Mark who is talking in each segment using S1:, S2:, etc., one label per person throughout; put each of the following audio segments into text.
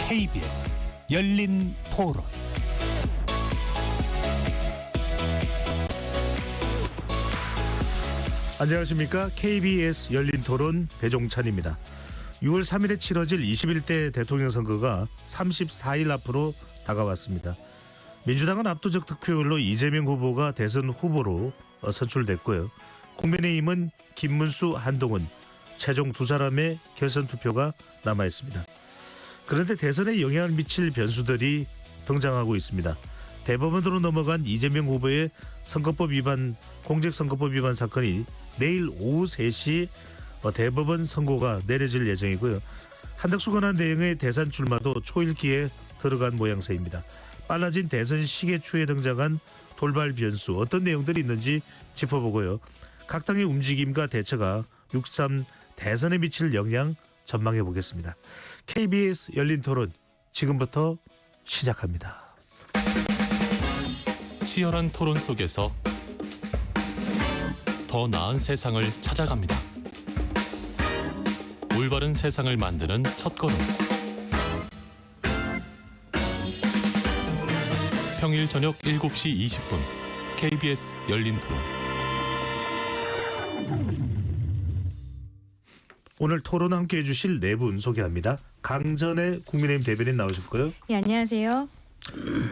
S1: KBS 열린 토론.
S2: 안녕하십니까. KBS 열린 토론 배종찬입니다. 6월 3일에 치러질 21대 대통령 선거가 34일 앞으로 다가왔습니다. 민주당은 압도적 득표율로 이재명 후보가 대선 후보로 선출됐고요. 국민의힘은 김문수, 한동훈, 최종 두 사람의 결선 투표가 남아있습니다. 그런데 대선에 영향을 미칠 변수들이 등장하고 있습니다. 대법원으로 넘어간 이재명 후보의 선거법 위반, 공직선거법 위반 사건이 내일 오후 3시 대법원 선고가 내려질 예정이고요. 한덕수 권한대행의 대선 출마도 초읽기에 들어간 모양새입니다. 빨라진 대선 시계 추에 등장한 돌발 변수, 어떤 내용들이 있는지 짚어보고요. 각 당의 움직임과 대처가 6.3 대선에 미칠 영향 전망해 보겠습니다. KBS 열린 토론 지금부터 시작합니다.
S3: 치열한 토론 속에서 더 나은 세상을 찾아갑니다. 올바른 세상을 만드는 첫걸음. 평일 저녁 7시 20분 KBS 열린 토론.
S2: 오늘 토론 함께해 주실 네 분 소개합니다. 강전의 국민의힘 대변인 나오셨고요.
S4: 네, 안녕하세요.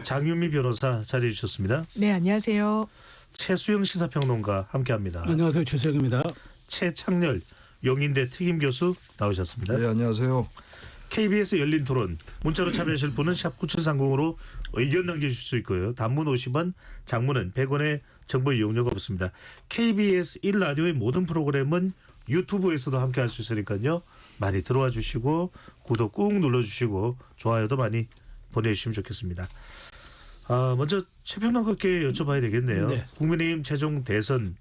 S2: 장윤미 변호사 자리해 주셨습니다.
S5: 네, 안녕하세요.
S2: 최수영 시사평론가 함께합니다.
S5: 안녕하세요. 최수영입니다.
S2: 최창렬 용인대 특임교수 나오셨습니다.
S6: 네, 안녕하세요.
S2: KBS 열린 토론 문자로 참여하실 분은 샵 9730으로 의견 남겨주실 수 있고요. 단문 50원, 장문은 100원의 정보 이용료가 없습니다. KBS 1라디오의 모든 프로그램은 유튜브에서도 함께할 수 있으니까요. 많이 들어와 주시고 구독 꾹 눌러주시고 좋아요도 많이 보내주시면 좋겠습니다. 먼저 최 평론가께 여쭤봐야 되겠네요.
S5: 네.
S2: 국민의힘 최종 대선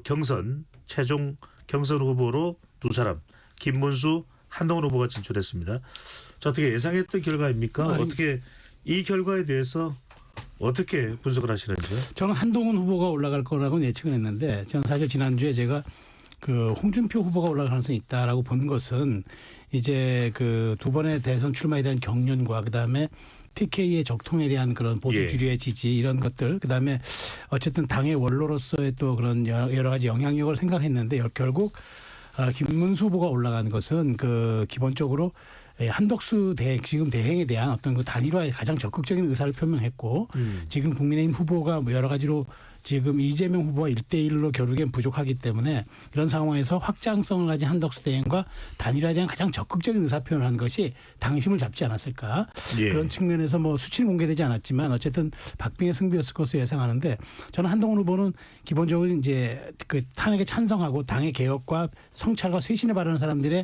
S2: 경선 최종 경선 후보로 두 사람 김문수, 한동훈 후보가 진출했습니다. 저 어떻게 예상했던 결과입니까? 어떻게 이 결과에 대해서 어떻게 분석을 하시는지요?
S5: 저는 한동훈 후보가 올라갈 거라고 예측을 했는데 저는 사실 지난주에 제가 그 홍준표 후보가 올라갈 가능성이 있다라고 본 것은 이제 그 두 번의 대선 출마에 대한 경륜과 그다음에 TK의 적통에 대한 그런 보수 주류의 지지 이런 것들 그다음에 어쨌든 당의 원로로서의 또 그런 여러 가지 영향력을 생각했는데 결국 김문수 후보가 올라간 것은 그 기본적으로 한덕수 지금 대행에 대한 어떤 그 단일화에 가장 적극적인 의사를 표명했고 지금 국민의힘 후보가 여러 가지로 지금 이재명 후보와 1대1로 겨루기엔 부족하기 때문에 이런 상황에서 확장성을 가진 한덕수 대행과 단일화에 대한 가장 적극적인 의사표현을 한 것이 당심을 잡지 않았을까.
S2: 예.
S5: 그런 측면에서 뭐 수치는 공개되지 않았지만 어쨌든 박빙의 승부였을 것으로 예상하는데 저는 한동훈 후보는 기본적으로 이제 그 탄핵에 찬성하고 당의 개혁과 성찰과 쇄신에 바르는 사람들의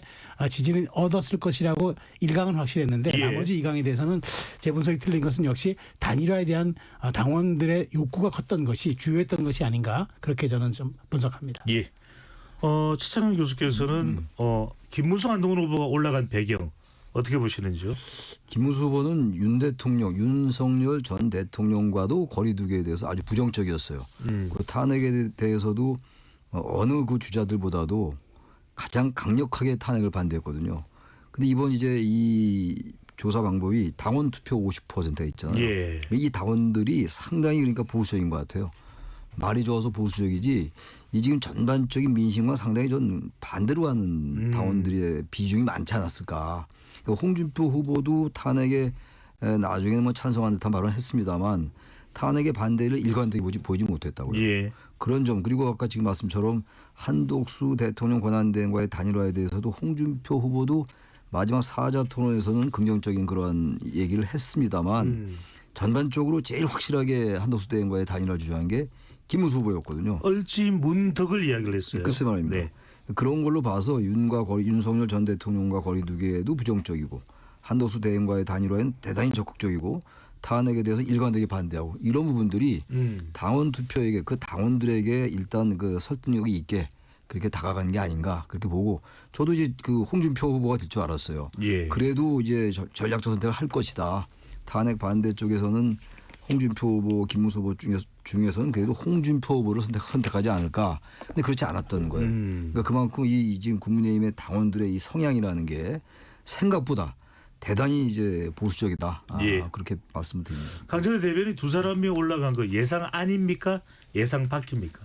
S5: 지지는 얻었을 것이라고 1강은 확실했는데
S2: 예.
S5: 나머지 2강에 대해서는 제 분석이 틀린 것은 역시 단일화에 대한 당원들의 욕구가 컸던 것이 주요했던 것이 아닌가 그렇게 저는 좀 분석합니다.
S2: 예. 최창렬 교수께서는 김문수, 한동훈 후보가 올라간 배경 어떻게 보시는지요?
S6: 김문수 후보는 윤 대통령, 윤석열 전 대통령과도 거리두기에 대해서 아주 부정적이었어요. 그 탄핵에 대해서도 어느 그 주자들보다도 가장 강력하게 탄핵을 반대했거든요. 근데 이번 이제 이 조사 방법이 당원 투표 50%가 있잖아요.
S2: 예.
S6: 이 당원들이 상당히 그러니까 보수적인 것 같아요. 말이 좋아서 보수적이지 이 지금 전반적인 민심과 상당히 좀 반대로 가는 당원들의 비중이 많지 않았을까. 그러니까 홍준표 후보도 탄핵에 나중에는 뭐 찬성한 듯한 발언을 했습니다만 탄핵의 반대를 일관되게 보이지 못했다고요.
S2: 예.
S6: 그런 점 그리고 아까 지금 말씀처럼 한독수 대통령 권한대행과의 단일화에 대해서도 홍준표 후보도 마지막 사자 토론에서는 긍정적인 그런 얘기를 했습니다만 전반적으로 제일 확실하게 한덕수 대행과의 단일화를 주장한 게 김문수 후보였거든요.
S2: 얼지 문덕을 이야기를 했어요.
S6: 글쎄 말입니다.
S2: 네.
S6: 그런 걸로 봐서 윤석열 전 대통령과 거리두기에도 부정적이고 한덕수 대행과의 단일화에는 대단히 적극적이고 탄핵에 대해서 일관되게 반대하고 이런 부분들이 당원 투표에게 그 당원들에게 일단 그 설득력이 있게 그렇게 다가간 게 아닌가 그렇게 보고 저도 이제 그 홍준표 후보가 될 줄 알았어요.
S2: 예.
S6: 그래도 이제 전략적 선택을 할 것이다. 탄핵 반대 쪽에서는 홍준표 후보, 김문수 후보 중에서는 그래도 홍준표 후보를 선택하지 않을까. 근데 그렇지 않았던 거예요. 그러니까 그만큼 이 지금 국민의힘의 당원들의 이 성향이라는 게 생각보다 대단히 이제 보수적이다.
S2: 예.
S6: 그렇게 말씀드립니다.
S2: 강철의 대변인 두 사람이 올라간 거 예상 아닙니까? 예상 밖입니까?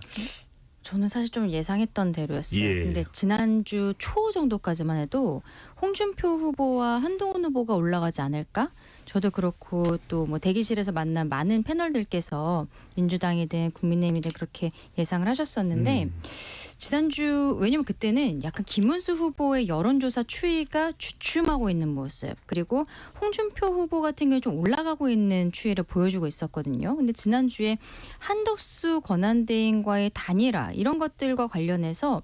S4: 저는 사실 좀 예상했던 대로였어요.
S2: 예.
S4: 근데 지난주 초 정도까지만 해도 홍준표 후보와 한동훈 후보가 올라가지 않을까? 저도 그렇고 또 뭐 대기실에서 만난 많은 패널들께서 민주당이든 국민의힘이든 그렇게 예상을 하셨었는데 지난주 왜냐면 그때는 약간 김문수 후보의 여론조사 추이가 주춤하고 있는 모습 그리고 홍준표 후보 같은 경우 좀 올라가고 있는 추이를 보여주고 있었거든요. 근데 지난주에 한덕수 권한대행과의 단일화 이런 것들과 관련해서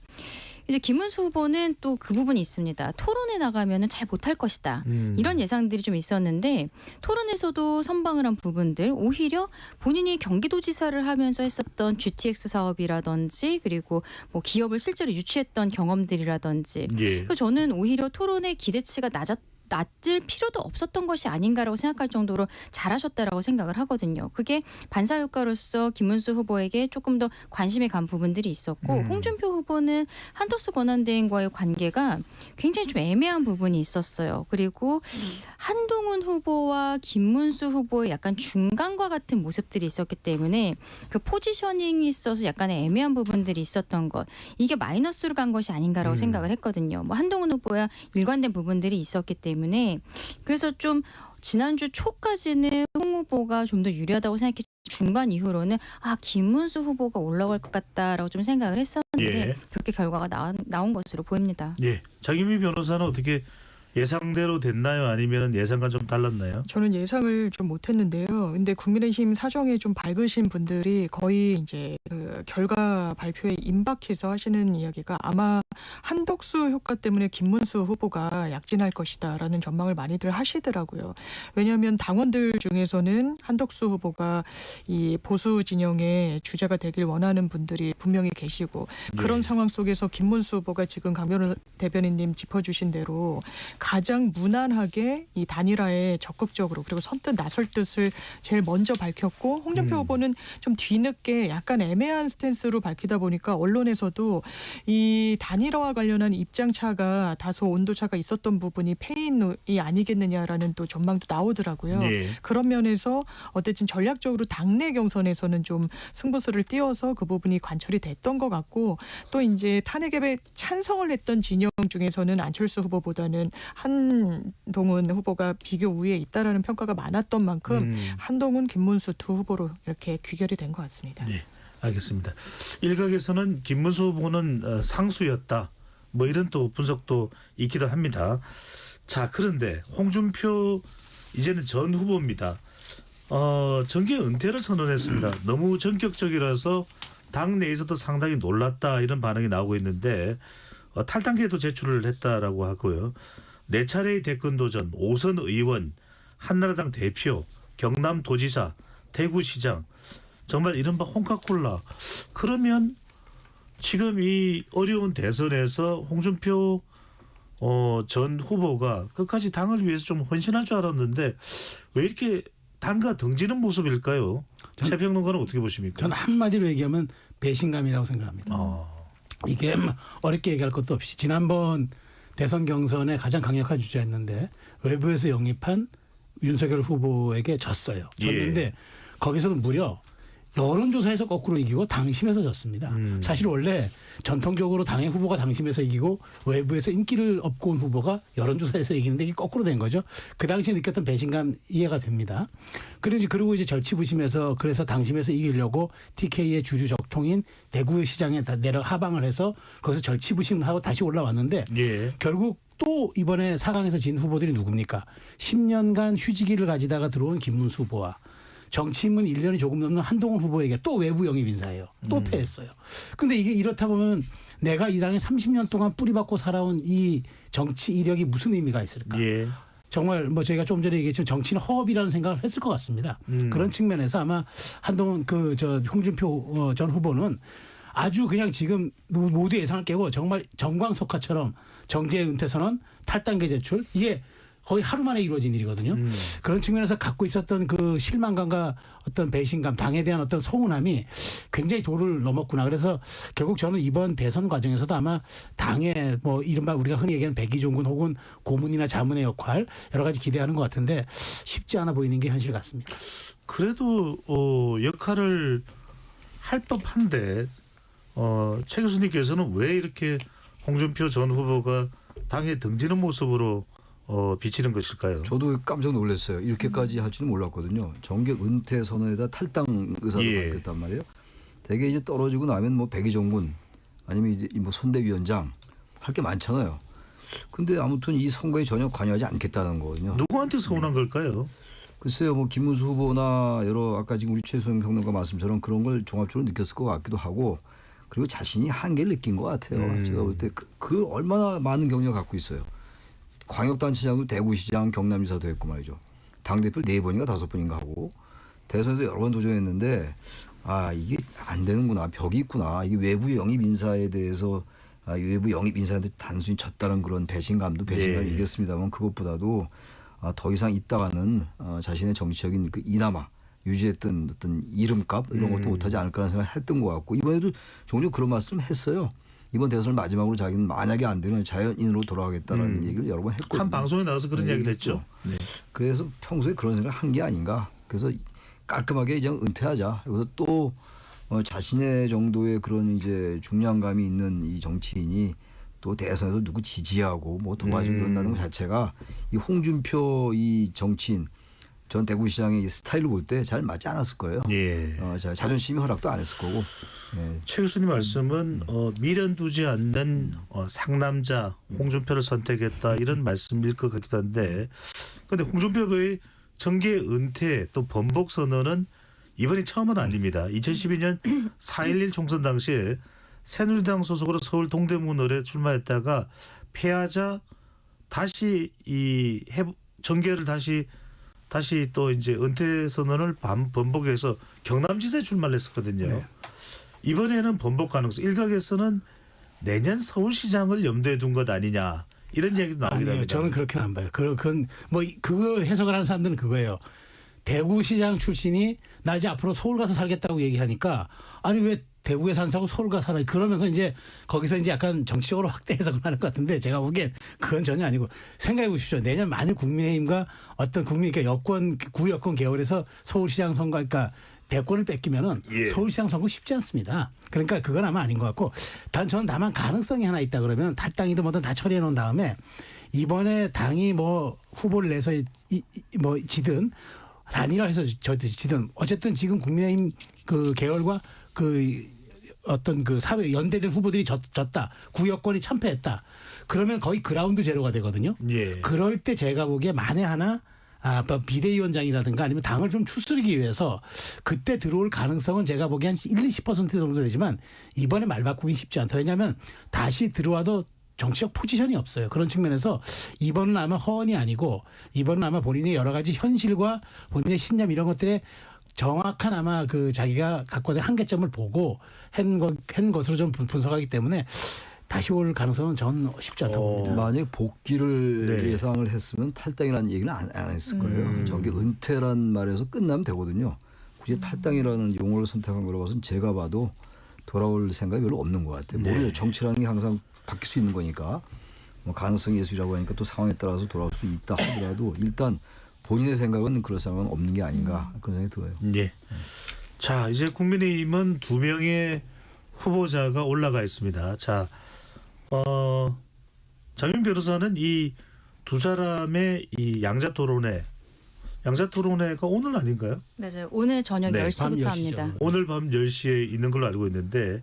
S4: 이제 김문수 후보는 또 그 부분이 있습니다. 토론에 나가면은 잘 못할 것이다. 이런 예상들이 좀 있었는데 토론에서도 선방을 한 부분들 오히려 본인이 경기도지사를 하면서 했었던 GTX 사업이라든지 그리고 뭐 기업을 실제로 유치했던 경험들이라든지
S2: 예.
S4: 그래서 저는 오히려 토론의 기대치가 낮을 필요도 없었던 것이 아닌가라고 생각할 정도로 잘하셨다라고 생각을 하거든요. 그게 반사 효과로서 김문수 후보에게 조금 더 관심이 간 부분들이 있었고 홍준표 후보는 한덕수 권한대행과의 관계가 굉장히 좀 애매한 부분이 있었어요. 그리고 한동훈 후보와 김문수 후보의 약간 중간과 같은 모습들이 있었기 때문에 그 포지셔닝이 있어서 약간의 애매한 부분들이 있었던 것 이게 마이너스로 간 것이 아닌가라고 생각을 했거든요. 뭐 한동훈 후보야 일관된 부분들이 있었기 때문에 그래서 좀 지난주 초까지는 홍 후보가 좀 더 유리하다고 생각했지만 중반 이후로는 김문수 후보가 올라갈 것 같다라고 좀 생각을 했었는데
S2: 예.
S4: 그렇게 결과가 나온 것으로 보입니다.
S2: 예. 장유미 변호사는 어떻게 예상대로 됐나요? 아니면 예상과 좀 달랐나요?
S7: 저는 예상을 좀 못했는데요. 근데 국민의힘 사정에 좀 밝으신 분들이 거의 이제 그 결과 발표에 임박해서 하시는 이야기가 아마 한덕수 효과 때문에 김문수 후보가 약진할 것이다라는 전망을 많이들 하시더라고요. 왜냐하면 당원들 중에서는 한덕수 후보가 이 보수 진영의 주자가 되길 원하는 분들이 분명히 계시고 그런 상황 속에서 김문수 후보가 지금 강변호 대변인님 짚어주신 대로 가장 무난하게 이 단일화에 적극적으로 그리고 선뜻 나설 뜻을 제일 먼저 밝혔고 홍준표 후보는 좀 뒤늦게 약간 애매한 스탠스로 밝히다 보니까 언론에서도 이 단일화와 관련한 입장 차가 다소 온도 차가 있었던 부분이 패인이 아니겠느냐라는 또 전망도 나오더라고요.
S2: 예.
S7: 그런 면에서 어쨌든 전략적으로 당내 경선에서는 좀 승부수를 띄워서 그 부분이 관철이 됐던 것 같고 또 이제 탄핵에 찬성을 했던 진영 중에서는 안철수 후보보다는 한동훈 후보가 비교 우위에 있다라는 평가가 많았던 만큼 한동훈, 김문수 두 후보로 이렇게 귀결이 된 것 같습니다.
S2: 예. 알겠습니다. 일각에서는 김문수 후보는 상수였다. 뭐 이런 또 분석도 있기도 합니다. 자, 그런데 홍준표 이제는 전 후보입니다. 정계 은퇴를 선언했습니다. 너무 전격적이라서 당 내에서도 상당히 놀랐다 이런 반응이 나오고 있는데 탈당계도 제출을 했다라고 하고요. 4차례의 대권 도전, 5선 의원, 한나라당 대표, 경남도지사, 대구시장 정말 이른바 홍카콜라. 그러면 지금 이 어려운 대선에서 홍준표 전 후보가 끝까지 당을 위해서 좀 헌신할 줄 알았는데 왜 이렇게 당과 등지는 모습일까요? 최평론가는 어떻게 보십니까?
S5: 저는 한마디로 얘기하면 배신감이라고 생각합니다. 이게 어렵게 얘기할 것도 없이 지난번 대선 경선에 가장 강력한 주자였는데 외부에서 영입한 윤석열 후보에게 졌어요. 졌는데 거기서도 무려 여론조사에서 거꾸로 이기고 당심에서 졌습니다. 사실 원래 전통적으로 당의 후보가 당심에서 이기고 외부에서 인기를 얻고 온 후보가 여론조사에서 이기는데 이게 거꾸로 된 거죠. 그 당시에 느꼈던 배신감 이해가 됩니다. 그리고 이제 절치부심해서 그래서 당심에서 이기려고 TK의 주류 적통인 대구 시장에 하방을 해서 거기서 절치부심하고 다시 올라왔는데 결국 또 이번에 4강에서 진 후보들이 누굽니까? 10년간 휴지기를 가지다가 들어온 김문수 후보와 정치인문 1년이 조금 넘는 한동훈 후보에게 또 외부 영입 인사예요. 또 패했어요. 근데 이게 이렇다 보면 내가 이 당에 30년 동안 뿌리박고 살아온 이 정치 이력이 무슨 의미가 있을까? 정말 뭐 저희가 좀 전에 얘기했지만 정치는 허업이라는 생각을 했을 것 같습니다. 그런 측면에서 아마 한동훈 홍준표 전 후보는 아주 그냥 지금 모두 예상을 깨고 정말 정광석화처럼 정계 은퇴 선언, 탈당계 제출 이게 거의 하루 만에 이루어진 일이거든요. 그런 측면에서 갖고 있었던 그 실망감과 어떤 배신감, 당에 대한 어떤 서운함이 굉장히 도를 넘었구나. 그래서 결국 저는 이번 대선 과정에서도 아마 당의 뭐 이른바 우리가 흔히 얘기하는 백의종군 혹은 고문이나 자문의 역할 여러 가지 기대하는 것 같은데 쉽지 않아 보이는 게 현실 같습니다.
S2: 그래도 역할을 할 법한데 최 교수님께서는 왜 이렇게 홍준표 전 후보가 당에 등지는 모습으로 비치는 것일까요?
S6: 저도 깜짝 놀랐어요. 이렇게까지 할 줄은 몰랐거든요. 정계 은퇴 선언에다 탈당 의사를 밝혔단 말이에요. 대개 이제 떨어지고 나면 뭐 백의종군 아니면 이제 뭐 선대위원장 할 게 많잖아요. 근데 아무튼 이 선거에 전혀 관여하지 않겠다는 거거든요.
S2: 누구한테 서운한 걸까요?
S6: 글쎄요, 뭐 김문수 후보나 여러 아까 지금 우리 최수영 평론가 말씀처럼 그런 걸 종합적으로 느꼈을 것 같기도 하고 그리고 자신이 한계를 느낀 것 같아요. 제가 볼 때 그 얼마나 많은 경력을 갖고 있어요. 광역단체장도 대구시장, 경남지사도 했고 말이죠. 당대표를 4번인가 5번인가 하고 대선에서 여러 번 도전했는데 이게 안 되는구나. 벽이 있구나. 이게 외부 영입 인사에 대해서 외부 영입 인사한테 단순히 졌다는 그런 배신감도 이겼습니다만 그것보다도 더 이상 있다가는 자신의 정치적인 그 이나마 유지했던 어떤 이름값 이런 것도 못하지 않을까라는 생각을 했던 것 같고 이번에도 종종 그런 말씀을 했어요. 이번 대선을 마지막으로 자기는 만약에 안 되면 자연인으로 돌아가겠다는 얘기를 여러 번 했거든요.
S2: 한 방송에 나와서 그런 이야기를 했죠. 네.
S6: 그래서 평소에 그런 생각을 한 게 아닌가. 그래서 깔끔하게 이제 은퇴하자. 그래서 또 자신의 정도의 그런 이제 중량감이 있는 이 정치인이 또 대선에서 누구 지지하고 뭐 도와주고 그런다는 것 자체가 이 홍준표 이 정치인 전 대구시장의 이 스타일을 볼 때 잘 맞지 않았을 거예요.
S2: 예.
S6: 자존심이 허락도 안 했을 거고. 예.
S2: 최 교수님 말씀은 미련 두지 않는 상남자 홍준표를 선택했다 이런 말씀일 것 같기도 한데 그런데 홍준표 후보의 정계 은퇴 또 번복 선언은 이번이 처음은 아닙니다. 2012년 4.11 총선 당시에 새누리당 소속으로 서울 동대문을에 출마했다가 패하자 다시 이 정계를 다시 또 이제 은퇴 선언을 번복해서 경남지사에 출마를 했었거든요.
S5: 네.
S2: 이번에는 번복 가능성. 일각에서는 내년 서울시장을 염두에 둔 것 아니냐 이런 얘기도 나오기도
S5: 아니에요.
S2: 합니다.
S5: 저는 그렇게는 안 봐요. 그건 뭐 그거 해석을 하는 사람들은 그거예요. 대구시장 출신이 나 이제 앞으로 서울 가서 살겠다고 얘기하니까 아니 왜 대구에 산 사고 서울 가서 살아 그러면서 이제 거기서 이제 약간 정치적으로 확대 해석을 하는 것 같은데 제가 보기엔 그건 전혀 아니고 생각해 보십시오. 내년 만일 국민의힘과 어떤 그러니까 여권 구여권 계열에서 서울시장 선거 그러니까 대권을 뺏기면은 서울시장 선거 쉽지 않습니다. 그러니까 그건 아마 아닌 것 같고 저는 다만 가능성이 하나 있다 그러면 탈당이든 뭐든 다 처리해 놓은 다음에 이번에 당이 뭐 후보를 내서 뭐 지든 단일화해서 지든 어쨌든 지금 국민의힘 그 계열과 그 어떤 그 사회 연대된 후보들이 졌다. 구여권이 참패했다. 그러면 거의 그라운드 제로가 되거든요.
S2: 예.
S5: 그럴 때 제가 보기에 만에 하나 비대위원장이라든가 아니면 당을 좀 추스르기 위해서 그때 들어올 가능성은 제가 보기에 한 1-20% 정도 되지만 이번에 말 바꾸기 쉽지 않다. 왜냐하면 다시 들어와도 정치적 포지션이 없어요. 그런 측면에서 이번은 아마 허언이 아니고 이번은 아마 본인의 여러 가지 현실과 본인의 신념 이런 것들에 정확한 아마 그 자기가 갖고 있는 한계점을 보고 한 것으로 좀 분석하기 때문에 다시 올 가능성은 전 쉽지 않다고 봅니다.
S6: 만약에 복귀를 예상을 했으면 탈당이라는 얘기는 안 했을 거예요. 저게 은퇴란 말에서 끝나면 되거든요. 굳이 탈당이라는 용어를 선택한 거라고 봐서는 제가 봐도 돌아올 생각이 별로 없는 것 같아요. 모르죠. 정치라는 게 항상 바뀔 수 있는 거니까 뭐 가능성 예술이라고 하니까 또 상황에 따라서 돌아올 수 있다 하더라도 일단 본인의 생각은 그럴 생각은 없는 게 아닌가 그런 생각이 들어요.
S2: 예. 자 이제 국민의힘은 2명의 후보자가 올라가 있습니다. 자 장윤 변호사는 이 두 사람의 이 양자 토론회가 오늘 아닌가요?
S4: 맞아요. 오늘 저녁
S2: 네,
S4: 10시부터
S5: 밤
S4: 합니다.
S5: 10시죠.
S2: 오늘 밤 10시에 있는 걸로 알고 있는데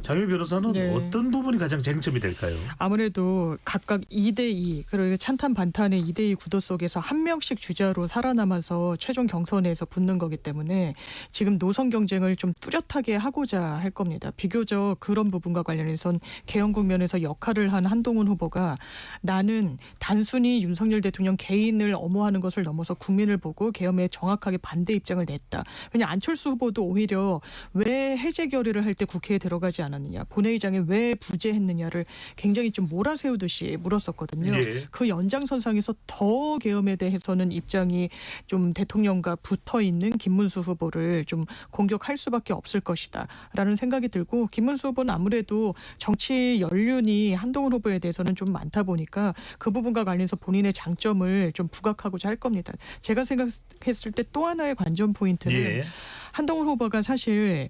S2: 장윤 변호사는
S7: 네.
S2: 어떤 부분이 가장 쟁점이 될까요?
S7: 아무래도 각각 2대2 그리고 찬탄 반탄의 2대2 구도 속에서 한 명씩 주자로 살아남아서 최종 경선에서 붙는 거기 때문에 지금 노선 경쟁을 좀 뚜렷하게 하고자 할 겁니다. 비교적 그런 부분과 관련해선 개헌 국면에서 역할을 한 한동훈 후보가 나는 단순히 윤석열 대통령 개인을 엄호하는 것을 넘어서 국민을 보고 개헌에 정확하게 반대 입장을 냈다. 왜냐 안철수 후보도 오히려 왜 해제 결의를 할 때 국회에 들어가지 않았 않았느냐, 본회의장에 왜 부재했느냐를 굉장히 좀 몰아세우듯이 물었었거든요.
S2: 예.
S7: 그 연장선상에서 더 계엄에 대해서는 입장이 좀 대통령과 붙어 있는 김문수 후보를 좀 공격할 수밖에 없을 것이다라는 생각이 들고, 김문수 후보는 아무래도 정치 연륜이 한동훈 후보에 대해서는 좀 많다 보니까 그 부분과 관련해서 본인의 장점을 좀 부각하고자 할 겁니다. 제가 생각했을 때 또 하나의 관전 포인트는
S2: 예.
S7: 한동훈 후보가 사실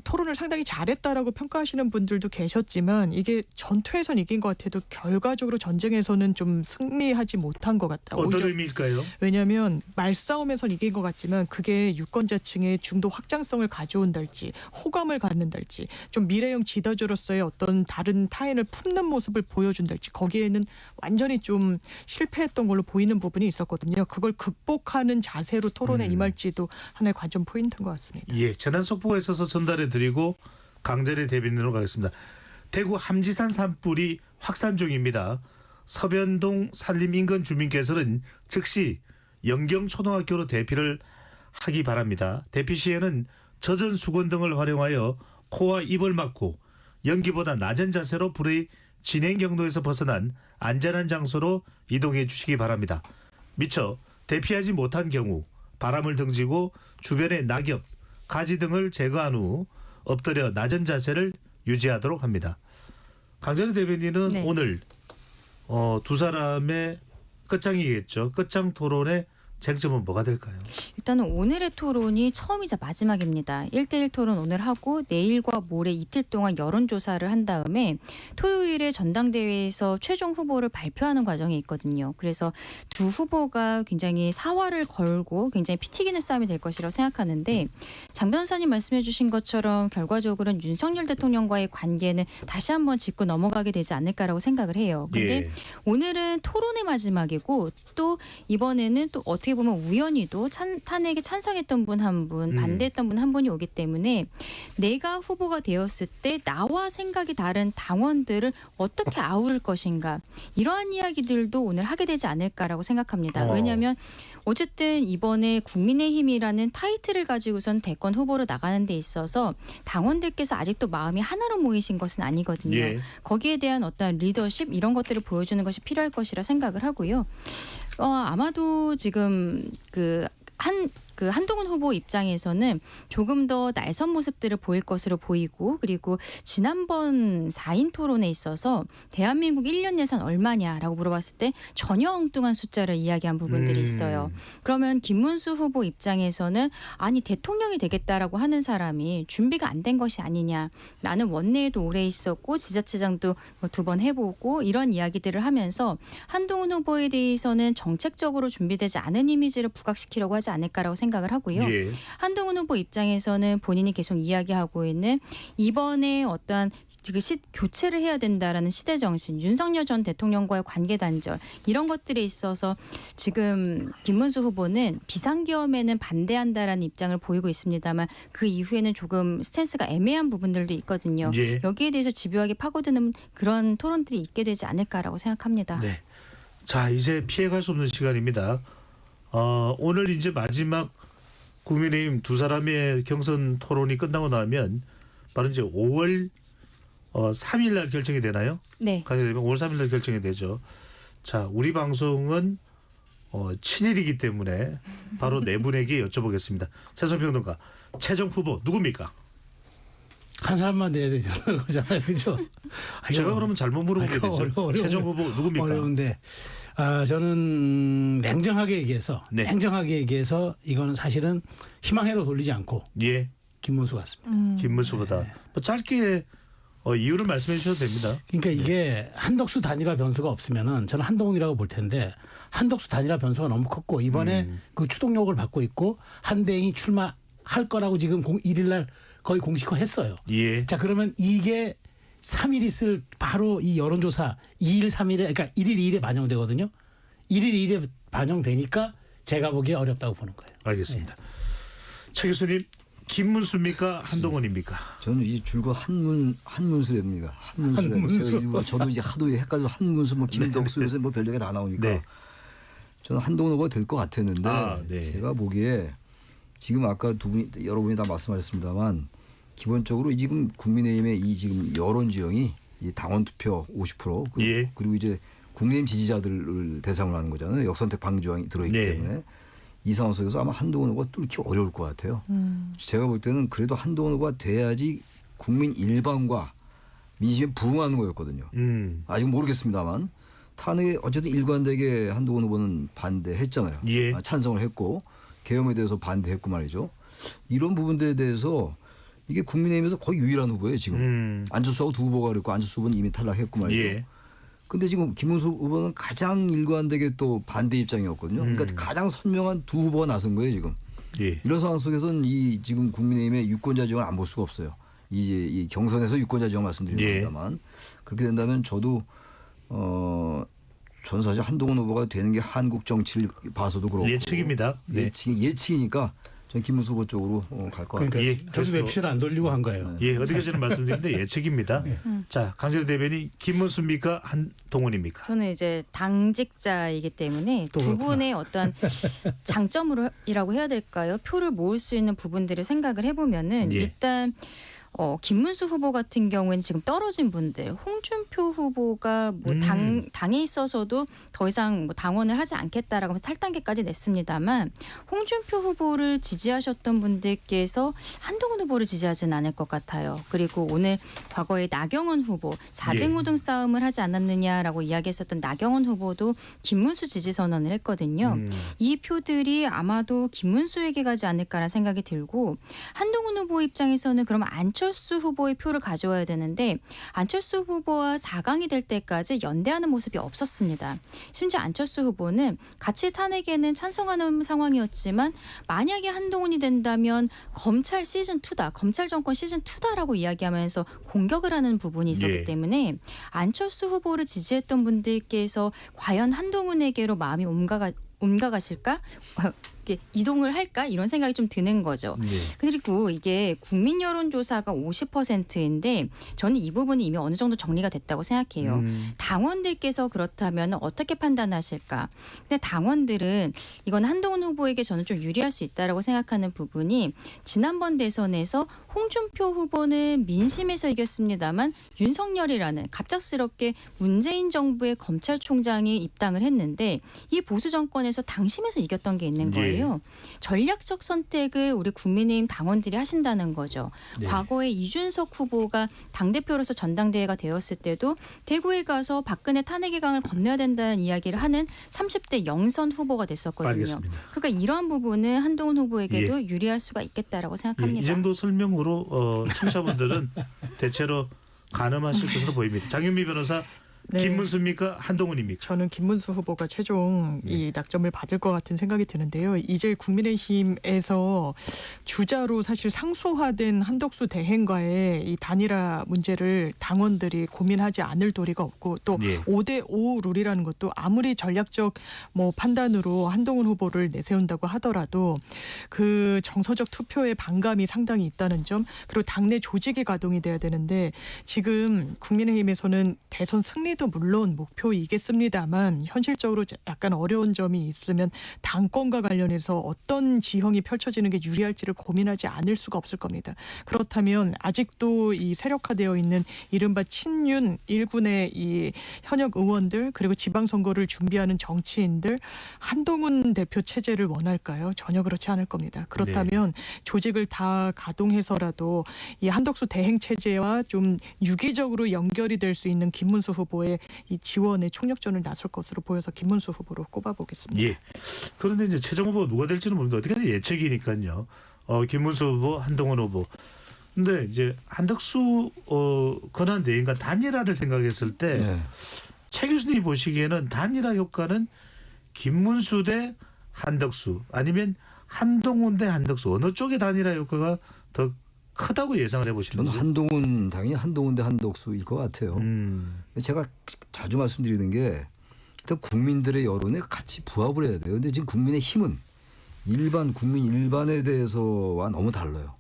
S7: 토론을 상당히 잘했다라고 평가하시는 분들도 계셨지만, 이게 전투에선 이긴 것 같아도 결과적으로 전쟁에서는 좀 승리하지 못한 것 같다.
S2: 어떤
S7: 오히려
S2: 의미일까요?
S7: 왜냐하면 말싸움에선 이긴 것 같지만 그게 유권자층의 중도 확장성을 가져온달지 호감을 갖는달지 좀 미래형 지도자로서의 어떤 다른 타인을 품는 모습을 보여준달지 거기에는 완전히 좀 실패했던 걸로 보이는 부분이 있었거든요. 그걸 극복하는 자세로 토론에 임할지도 하나의 관전 포인트인 것 같습니다.
S2: 예, 재난 속보가 있어서 전달해 드리고 강전의 대변인으로 가겠습니다. 대구 함지산 산불이 확산 중입니다. 서변동 산림 인근 주민께서는 즉시 영경초등학교로 대피를 하기 바랍니다. 대피 시에는 젖은 수건 등을 활용하여 코와 입을 막고 연기보다 낮은 자세로 불의 진행 경로에서 벗어난 안전한 장소로 이동해 주시기 바랍니다. 미처 대피하지 못한 경우 바람을 등지고 주변의 낙엽, 가지 등을 제거한 후 엎드려 낮은 자세를 유지하도록 합니다. 강전의 대변인은
S4: 네.
S2: 오늘 두 사람의 끝장이겠죠. 끝장 토론의 쟁점은 뭐가 될까요?
S4: 일단은 오늘의 토론이 처음이자 마지막입니다. 1대1 토론 오늘 하고 내일과 모레 이틀 동안 여론조사를 한 다음에 토요일에 전당대회에서 최종 후보를 발표하는 과정이 있거든요. 그래서 두 후보가 굉장히 사활을 걸고 굉장히 피 튀기는 싸움이 될 것이라고 생각하는데, 장 변호사님 말씀해 주신 것처럼 결과적으로는 윤석열 대통령과의 관계는 다시 한번 짚고 넘어가게 되지 않을까라고 생각을 해요. 근데
S2: 예.
S4: 오늘은 토론의 마지막이고 또 이번에는 또 어떻게 보면 우연히도 탄핵에 찬성했던 분 한 분, 반대했던 분 한 분이 오기 때문에 내가 후보가 되었을 때 나와 생각이 다른 당원들을 어떻게 아우를 것인가, 이러한 이야기들도 오늘 하게 되지 않을까라고 생각합니다. 왜냐하면 어쨌든 이번에 국민의힘이라는 타이틀을 가지고선 대권 후보로 나가는 데 있어서 당원들께서 아직도 마음이 하나로 모이신 것은 아니거든요.
S2: 예.
S4: 거기에 대한 어떤 리더십 이런 것들을 보여주는 것이 필요할 것이라 생각을 하고요. 아마도 지금 한동훈 후보 입장에서는 조금 더 날선 모습들을 보일 것으로 보이고, 그리고 지난번 4인 토론에 있어서 대한민국 1년 예산 얼마냐라고 물어봤을 때 전혀 엉뚱한 숫자를 이야기한 부분들이 있어요. 그러면 김문수 후보 입장에서는 아니 대통령이 되겠다라고 하는 사람이 준비가 안 된 것이 아니냐. 나는 원내에도 오래 있었고 지자체장도 2번 해보고 이런 이야기들을 하면서 한동훈 후보에 대해서는 정책적으로 준비되지 않은 이미지를 부각시키려고 하지 않을까라고 생각을 하고요.
S2: 예.
S4: 한동훈 후보 입장에서는 본인이 계속 이야기하고 있는 이번에 어떠한 교체를 해야 된다라는 시대 정신, 윤석열 전 대통령과의 관계 단절 이런 것들에 있어서 지금 김문수 후보는 비상계엄에는 반대한다라는 입장을 보이고 있습니다만 그 이후에는 조금 스탠스가 애매한 부분들도 있거든요.
S2: 예.
S4: 여기에 대해서 집요하게 파고드는 그런 토론들이 있게 되지 않을까라고 생각합니다.
S2: 네. 자, 이제 피해갈 수 없는 시간입니다. 오늘 이제 마지막 국민의힘 두 사람의 경선 토론이 끝나고 나면 바로 이제 5월 3일 날 결정이 되나요?
S4: 네.
S2: 가게 되면 5월 3일 날 결정이 되죠. 자, 우리 방송은 7일이기 때문에 바로 네 분에게 여쭤보겠습니다. 최성평론가, 최종 후보 누굽니까?
S5: 한 사람만 내야 되잖아요, 그죠?
S2: 제가 그러면 잘못 물어보게 되죠.
S5: 어려워.
S2: 최종 후보 누굽니까?
S5: 어려운데 저는 냉정하게 얘기해서 이거는 사실은 희망회로 돌리지 않고
S2: 예,
S5: 김문수 같습니다.
S2: 김문수보다 뭐 짧게 이유를 말씀해 주셔도 됩니다.
S5: 그러니까 이게 한덕수 단일화 변수가 없으면은 저는 한동훈이라고 볼 텐데, 한덕수 단일화 변수가 너무 컸고 이번에 그 추동력을 받고 있고 한대행이 출마할 거라고 지금 1일 날 거의 공식화했어요.
S2: 예.
S5: 자, 그러면 이게 3일 있을 바로 이 여론조사 2일 3일에 그러니까 1일 2일에 반영되거든요. 1일 2일에 반영되니까 제가 보기에 어렵다고 보는 거예요.
S2: 알겠습니다. 최 교수님, 김문수입니까? 한동훈입니까?
S6: 저는 이제 줄곧 한문수입니다. 한문수. 저도 이제 하도 헷갈려 한문수 뭐 김덕수 요새 뭐 별얘기 다 나오니까
S2: 네.
S6: 저는 한동훈 후보가 될 것 같았는데
S2: 네.
S6: 제가 보기에 지금 아까 여러분이 다 말씀하셨습니다만 기본적으로 이 지금 국민의힘의 이 지금 여론 지형이 이 당원 투표 50%
S2: 예.
S6: 그리고 이제 국민의힘 지지자들을 대상으로 하는 거잖아요. 역선택 방지 조항이 들어있기
S2: 예.
S6: 때문에 이 상황 속에서 아마 한동훈 후보가 뚫기 어려울 것 같아요. 제가 볼 때는 그래도 한동훈 후보가 돼야지 국민 일반과 민심에 부응하는 거였거든요. 아직 모르겠습니다만 탄핵에 어쨌든 일관되게 한동훈 후보는 반대했잖아요.
S2: 예.
S6: 찬성을 했고 계엄에 대해서 반대했고 말이죠. 이런 부분들에 대해서 이게 국민의힘에서 거의 유일한 후보예요 지금. 안철수하고 두 후보가 그랬고 안철수 후보는 이미 탈락했고 말이죠.
S2: 예.
S6: 근데 지금 김문수 후보는 가장 일관되게 또 반대 입장이었거든요. 그러니까 가장 선명한 두 후보가 나선 거예요 지금.
S2: 예.
S6: 이런 상황 속에서는 이 지금 국민의힘의 유권자 지형을 안 볼 수가 없어요. 이제 이 경선에서 유권자 지형 말씀드린
S2: 예.
S6: 겁니다만 그렇게 된다면 저도 저는 사실 한동훈 후보가 되는 게 한국 정치를 봐서도 그렇고
S2: 예측입니다. 네.
S6: 예측이니까 전 김문수 후보 쪽으로 갈 것 같아요.
S5: 그러니까
S2: 예,
S5: 저도
S2: 그래서-
S5: 맵시를 안 돌리고 한 거예요.
S2: 예, 어디까지는 말씀드리는데 예측입니다. 자, 강재래 대변인 김문수입니까? 한동훈입니까?
S4: 저는 이제 당직자이기 때문에
S5: 또
S4: 두
S5: 그렇구나.
S4: 분의 어떤 장점으로이라고 해야 될까요? 표를 모을 수 있는 부분들을 생각을 해보면은
S2: 예.
S4: 일단 김문수 후보 같은 경우에는 지금 떨어진 분들, 홍준표 후보가 뭐 당에 있어서도 더 이상 뭐 당원을 하지 않겠다라고 하면서 탈당계까지 냈습니다만 홍준표 후보를 지지하셨던 분들께서 한동훈 후보를 지지하지는 않을 것 같아요. 그리고 오늘 과거에 나경원 후보 4등
S2: 예.
S4: 5등 싸움을 하지 않았느냐라고 이야기했었던 나경원 후보도 김문수 지지 선언을 했거든요. 이 표들이 아마도 김문수에게 가지 않을까라는 생각이 들고 한동훈 후보 입장에서는 그러면 안철수 후보의 표를 가져와야 되는데 안철수 후보와 4강이 될 때까지 연대하는 모습이 없었습니다. 심지어 안철수 후보는 같이 탄핵에는 찬성하는 상황이었지만 만약에 한동훈이 된다면 검찰 시즌 2다, 검찰 정권 시즌 2다라고 이야기하면서 공격을 하는 부분이 있었기
S2: 예.
S4: 때문에 안철수 후보를 지지했던 분들께서 과연 한동훈에게로 마음이 옮겨가실까? 이렇게 이동을 할까? 이런 생각이 좀 드는 거죠.
S2: 예.
S4: 그리고 이게 국민 여론조사가 50%인데 저는 이 부분이 이미 어느 정도 정리가 됐다고 생각해요. 당원들께서 그렇다면 어떻게 판단하실까? 근데 당원들은 이건 한동훈 후보에게 저는 좀 유리할 수 있다라고 생각하는 부분이 지난번 대선에서 홍준표 후보는 민심에서 이겼습니다만 윤석열이라는 갑작스럽게 문재인 정부의 검찰총장이 입당을 했는데 이 보수 정권에서 당심에서 이겼던 게 있는 거예요. 전략적 선택을 우리 국민의힘 당원들이 하신다는 거죠.
S2: 네.
S4: 과거에 이준석 후보가 당대표로서 전당대회가 되었을 때도 대구에 가서 박근혜 탄핵의 강을 건너야 된다는 이야기를 하는 30대 영선 후보가 됐었거든요.
S2: 알겠습니다.
S4: 그러니까 이러한 부분은 한동훈 후보에게도 유리할 수가 있겠다라고
S2: 예,
S4: 생각합니다.
S2: 이 정도 설명으로 청취자분들은 대체로 가늠하실 것으로 보입니다. 장윤미 변호사,
S7: 네.
S2: 김문수입니까? 한동훈입니까?
S7: 저는 김문수 후보가 최종 이 낙점을 받을 것 같은 생각이 드는데요. 이제 국민의힘에서 주자로 사실 상수화된 한덕수 대행과의 이 단일화 문제를 당원들이 고민하지 않을 도리가 없고 또
S2: 예.
S7: 5대5 룰이라는 것도 아무리 전략적 뭐 판단으로 한동훈 후보를 내세운다고 하더라도 그 정서적 투표의 반감이 상당히 있다는 점 그리고 당내 조직이 가동이 돼야 되는데 지금 국민의힘에서는 대선 승리도 물론 목표이겠습니다만 현실적으로 약간 어려운 점이 있으면 당권과 관련해서 어떤 지형이 펼쳐지는 게 유리할지를 고민하지 않을 수가 없을 겁니다. 그렇다면 아직도 이 세력화되어 있는 이른바 친윤 일군의 이 현역 의원들 그리고 지방선거를 준비하는 정치인들 한동훈 대표 체제를 원할까요? 전혀 그렇지 않을 겁니다. 그렇다면 조직을 다 가동해서라도 이 한덕수 대행 체제와 좀 유기적으로 연결이 될 수 있는 김문수 후보의 이 지원의 총력전을 나설 것으로 보여서 김문수 후보로 꼽아보겠습니다.
S2: 예. 그런데 이제 최종 후보 누가 될지는 모르는데 어떻게든 예측이니까요. 김문수 후보, 한동훈 후보. 근데 이제 한덕수 권한대행과 단일화를 생각했을 때 최 교수님이 보시기에는 단일화 효과는 김문수 대 한덕수 아니면 한동훈 대 한덕수 어느 쪽의 단일화 효과가 더 크다고 예상을 해보시는지.
S6: 저는 당연히 한동훈 대 한덕수일 것 같아요. 제가 자주 말씀드리는 게 일단 국민들의 여론에 같이 부합을 해야 돼요. 근데 지금 국민의 힘은 국민 일반에 대해서와 너무 달라요.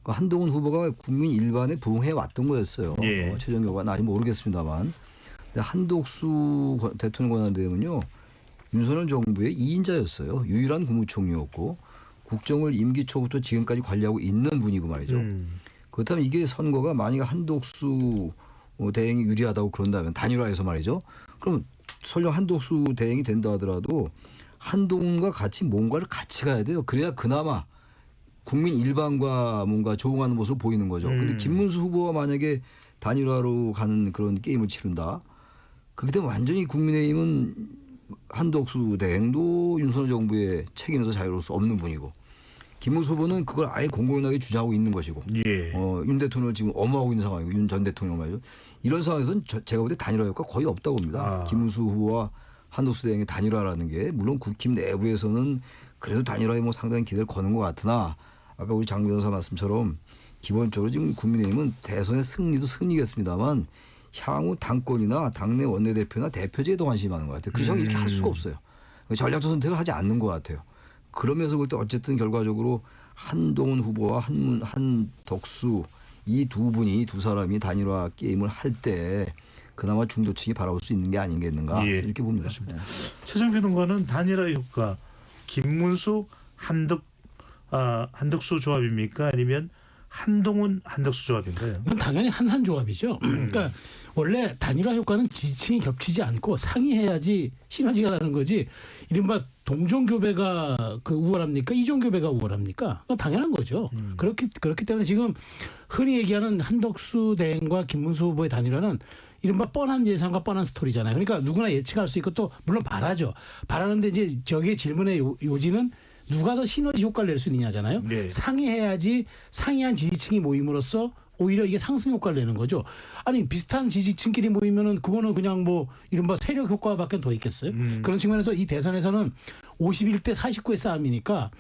S6: 그러니까 한동훈 후보가 국민 일반에 부응해 왔던 거였어요.
S2: 예.
S6: 최종 결과는 아직 모르겠습니다만. 근데 한덕수 대통령 권한대행은요. 윤석열 정부의 2인자였어요. 유일한 국무총리였고 국정을 임기 초부터 지금까지 관리하고 있는 분이고 말이죠. 그렇다면 이게 선거가 만약에 한덕수 대행이 유리하다고 그런다면 단일화해서 말이죠. 그럼 설령 한덕수 대행이 된다 하더라도 한동훈과 같이 뭔가를 같이 가야 돼요. 그래야 그나마 국민 일반과 뭔가 조응하는 모습을 보이는 거죠. 근데 김문수 후보가 만약에 단일화로 가는 그런 게임을 치른다. 그렇게 되면 완전히 국민의힘은 한덕수 대행도 윤석열 정부의 책임에서 자유로울 수 없는 분이고 김문수 후보는 그걸 아예 공공연하게 주장하고 있는 것이고
S2: 예.
S6: 윤 대통령을 지금 엄호하고 있는 상황이고 윤 전 대통령 말이죠. 이런 상황에서는 제가 볼 때 단일화 효과 거의 없다고 봅니다. 김문수 후보와 한덕수 대행의 단일화라는 게 물론 국힘 내부에서는 그래도 단일화에 뭐 상당히 기대를 거는 것 같으나 아까 우리 장 변호사 말씀처럼 기본적으로 지금 국민의힘은 대선의 승리도 승리겠습니다만 향후 당권이나 당내 원내대표나 대표제에 더 관심이 많은 것 같아요. 그래서 이렇게 할 수가 없어요. 전략적 선택을 하지 않는 것 같아요. 그러면서 볼 때 어쨌든 결과적으로 한동훈 후보와 한덕수 이 두 사람이 단일화 게임을 할 때 그나마 중도층이 바라볼 수 있는 게 아니겠는가
S2: 예.
S6: 이렇게 봅니다.
S2: 최종 평론가는 단일화 효과 김문수 한덕수 조합입니까? 아니면 한동훈 한덕수 조합인가요?
S5: 이건 당연히 한한 조합이죠. 그러니까 원래 단일화 효과는 지지층이 겹치지 않고 상의해야지 시너지가 나는 거지. 이른바 동종교배가 우월합니까? 이종교배가 우월합니까? 그건 당연한 거죠. 그렇기 때문에 지금 흔히 얘기하는 한덕수 대행과 김문수 후보의 단일화는 이른바 뻔한 예상과 뻔한 스토리잖아요. 그러니까 누구나 예측할 수 있고 또 물론 바라죠. 바라는데 이제 저기의 질문의 요지는 누가 더 시너지 효과를 낼 수 있느냐잖아요.
S2: 네.
S5: 상의해야지 상이한 지지층이 모임으로써 오히려 이게 상승 효과를 내는 거죠. 아니 비슷한 지지층끼리 모이면은 그거는 그냥 뭐 이른바 세력 효과밖에 더 있겠어요. 그런 측면에서 이 대선에서는 51대 49의 싸움이니까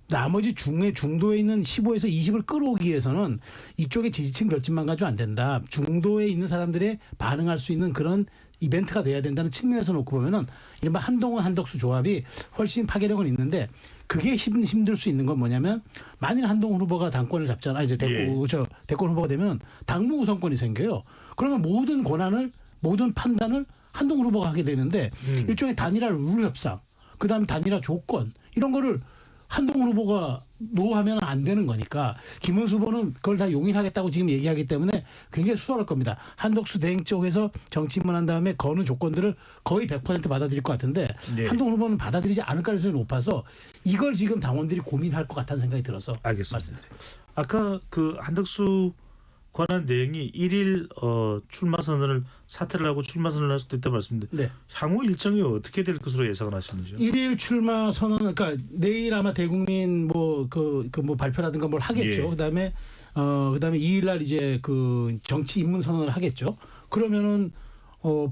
S5: 나머지 중도에 있는 15에서 20을 끌어오기 위해서는 이쪽의 지지층 결집만 가지고 안 된다. 중도에 있는 사람들의 반응할 수 있는 그런 이벤트가 돼야 된다는 측면에서 놓고 보면은 이른바 한동훈 한덕수 조합이 훨씬 파괴력은 있는데 그게 힘들 수 있는 건 뭐냐면 만일 한동훈 후보가 당권을 잡잖아. 이제 대권 후보가 되면 당무 우선권이 생겨요. 그러면 모든 권한을 모든 판단을 한동훈 후보가 하게 되는데 일종의 단일화 룰 협상, 그다음에 단일화 조건 이런 거를 한동훈 후보가 노하면 안 되는 거니까 김문수 후보는 그걸 다 용인하겠다고 지금 얘기하기 때문에 굉장히 수월할 겁니다. 한덕수 대행 쪽에서 정치 입문한 다음에 거는 조건들을 거의 100% 받아들일 것 같은데
S2: 네.
S5: 한동훈 후보는 받아들이지 않을 가능성이 높아서 이걸 지금 당원들이 고민할 것 같다는 생각이 들어서
S2: 알겠습니다.
S5: 말씀드려요.
S2: 아까 그 한덕수 권한 대행이 1일 출마 선언을 사퇴를 하고 출마 선언을 할 수도 있다 말씀인데
S5: 네.
S2: 향후 일정이 어떻게 될 것으로 예상을 하시는지요?
S5: 1일 출마 선언, 그러니까 내일 아마 대국민 뭐 발표라든가 뭘 하겠죠.
S2: 예.
S5: 그다음에 2일 날 이제 그 정치 입문 선언을 하겠죠. 그러면은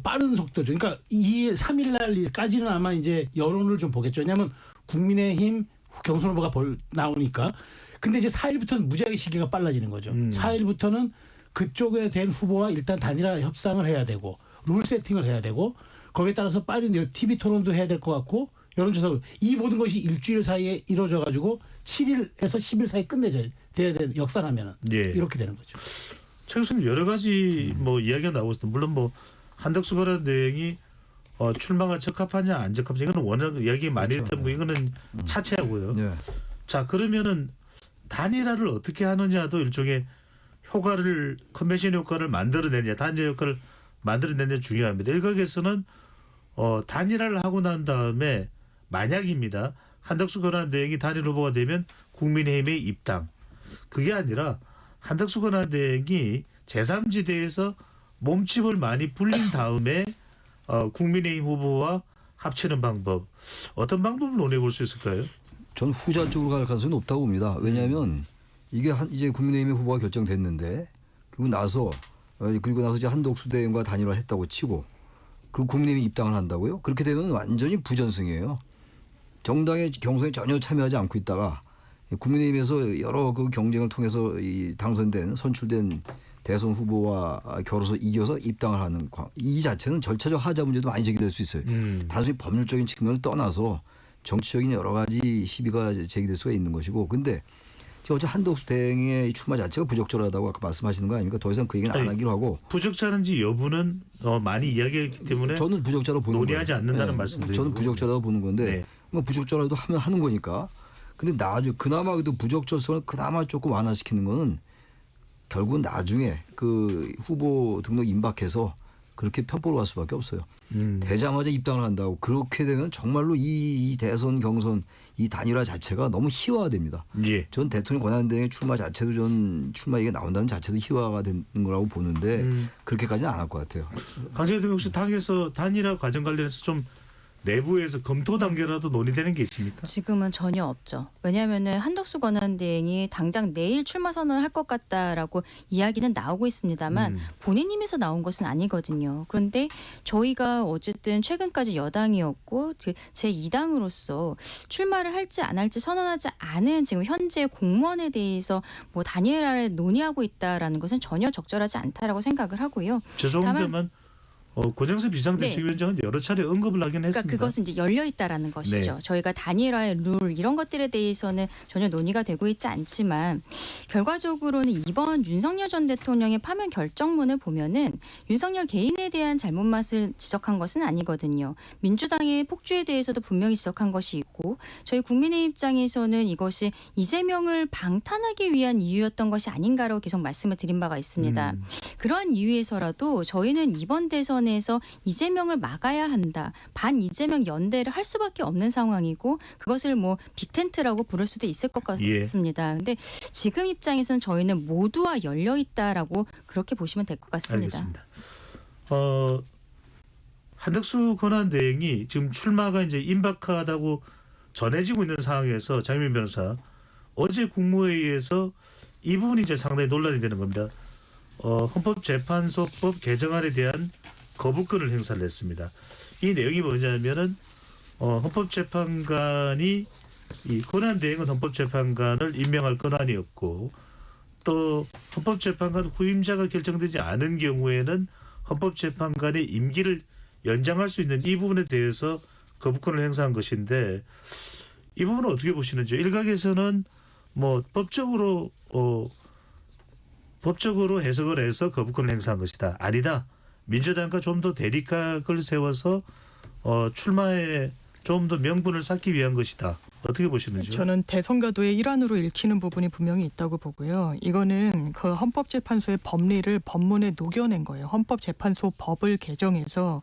S5: 빠른 속도죠. 그러니까 2일, 3일 날까지는 아마 이제 여론을 좀 보겠죠. 왜냐하면 국민의힘 경선 후보가 나오니까. 근데 이제 4일부터는 무지하게 시기가 빨라지는 거죠. 4일부터는 그쪽에 된 후보와 일단 단일화 협상을 해야 되고 룰 세팅을 해야 되고 거기에 따라서 빠른 TV 토론도 해야 될 것 같고 여론조사 이 모든 것이 일주일 사이에 이루어져 가지고 7일에서 10일 사이에 끝내져야 되는 역산하면은
S2: 예.
S5: 이렇게 되는 거죠.
S2: 최 교수님 여러 가지 뭐 이야기가 나오고 있습니다. 물론 뭐 한덕수 권한 대행이 출마가 적합하냐 안 적합하냐 이거는 워낙 이야기 많이 했던 거 이거는 차치하고요.
S6: 네.
S2: 자 그러면은 단일화를 어떻게 하느냐도 일종의 효과를 컨벤션 효과를 만들어내냐 단일화 효과를 만들어내냐 중요합니다. 일각에서는 단일화를 하고 난 다음에 만약입니다. 한덕수 권한 대행이 단일 후보가 되면 국민의힘에 입당. 그게 아니라 한덕수 권한 대행이 제3지대에서 몸집을 많이 불린 다음에 국민의힘 후보와 합치는 방법. 어떤 방법을 논해 볼 수 있을까요?
S6: 저는 후자 쪽으로 갈 가능성이 높다고 봅니다. 왜냐하면 이게 이제 국민의힘의 후보가 결정됐는데 그리고 나서 이제 한덕수 대행과 단일화했다고 치고 그리고 국민의힘이 입당을 한다고요? 그렇게 되면 완전히 부전승이에요. 정당의 경선에 전혀 참여하지 않고 있다가 국민의힘에서 여러 그 경쟁을 통해서 선출된 대선 후보와 겨뤄서 이겨서 입당을 하는 이 자체는 절차적 하자 문제도 많이 제기될 수 있어요. 단순히 법률적인 측면을 떠나서 정치적인 여러 가지 시비가 제기될 수가 있는 것이고, 근데 어제 한덕수 대행의 출마 자체가 부적절하다고 아까 말씀하시는 거 아닙니까? 더 이상 그 얘기는 안 하기로 하고.
S2: 부적절한지 여부는 많이 이야기했기 때문에
S6: 저는 부적절하다고 보는
S2: 논의하지
S6: 거예요.
S2: 않는다는
S6: 네.
S2: 말씀드리고.
S6: 저는 부적절하다고 보는 건데
S2: 네.
S6: 뭐 부적절하도 하면 하는 거니까. 근데 나중에 그나마 그래도 부적절성을 그나마 조금 완화시키는 거는 결국 나중에 그 후보 등록 임박해서 그렇게 편보로 갈 수밖에 없어요. 되자마자 입당을 한다고 그렇게 되면 정말로 이 대선 경선 이 단일화 자체가 너무 희화화됩니다.
S2: 예.
S6: 전 대통령 권한대행의 출마 자체도 전 출마 얘기가 나온다는 자체도 희화가 되는 거라고 보는데 그렇게까지는 안 할 것 같아요.
S2: 강재현 대표 혹시 당에서 단일화 과정 관련해서 좀 내부에서 검토 단계라도 논의되는 게 있습니까?
S4: 지금은 전혀 없죠. 왜냐하면은 한덕수 권한대행이 당장 내일 출마 선언을 할 것 같다라고 이야기는 나오고 있습니다만 본인 입에서 나온 것은 아니거든요. 그런데 저희가 어쨌든 최근까지 여당이었고 제 2당으로서 출마를 할지 안 할지 선언하지 않은 지금 현재 공무원에 대해서 뭐 단일화를 논의하고 있다라는 것은 전혀 적절하지 않다라고 생각을 하고요.
S2: 죄송합니다만 고정세 비상대책위원장은 여러 차례 언급을 하긴
S4: 그러니까
S2: 했습니다.
S4: 그것은 이제 열려 있다라는 것이죠.
S2: 네.
S4: 저희가 단일화의 룰 이런 것들에 대해서는 전혀 논의가 되고 있지 않지만 결과적으로는 이번 윤석열 전 대통령의 파면 결정문을 보면은 윤석열 개인에 대한 잘못맛을 지적한 것은 아니거든요. 민주당의 폭주에 대해서도 분명히 지적한 것이 있고 저희 국민의 입장에서는 이것이 이재명을 방탄하기 위한 이유였던 것이 아닌가라고 계속 말씀을 드린 바가 있습니다. 그러한 이유에서라도 저희는 이번 대선에서 이재명을 막아야 한다. 반 이재명 연대를 할 수밖에 없는 상황이고 그것을 뭐 빅텐트라고 부를 수도 있을 것 같습니다. 근데 지금 입장에서는 저희는 모두와 열려 있다라고 그렇게 보시면 될 것 같습니다.
S2: 알겠습니다. 한덕수 권한대행이 지금 출마가 이제 임박하다고 전해지고 있는 상황에서 장민 변호사 어제 국무회의에서 이 부분이 이제 상당히 논란이 되는 겁니다. 헌법재판소법 개정안에 대한 거부권을 행사를 했습니다. 이 내용이 뭐냐면은 헌법재판관이 이 권한대행은 헌법재판관을 임명할 권한이 없고 또 헌법재판관 후임자가 결정되지 않은 경우에는 헌법재판관의 임기를 연장할 수 있는 이 부분에 대해서 거부권을 행사한 것인데 이 부분은 어떻게 보시는지 일각에서는 뭐 법적으로 해석을 해서 거부권을 행사한 것이다. 아니다. 민주당과 좀 더 대립각을 세워서 출마에 좀 더 명분을 쌓기 위한 것이다. 어떻게 보시는지요?
S7: 저는 대선가도의 일환으로 읽히는 부분이 분명히 있다고 보고요. 이거는 그 헌법재판소의 법리를 법문에 녹여낸 거예요. 헌법재판소 법을 개정해서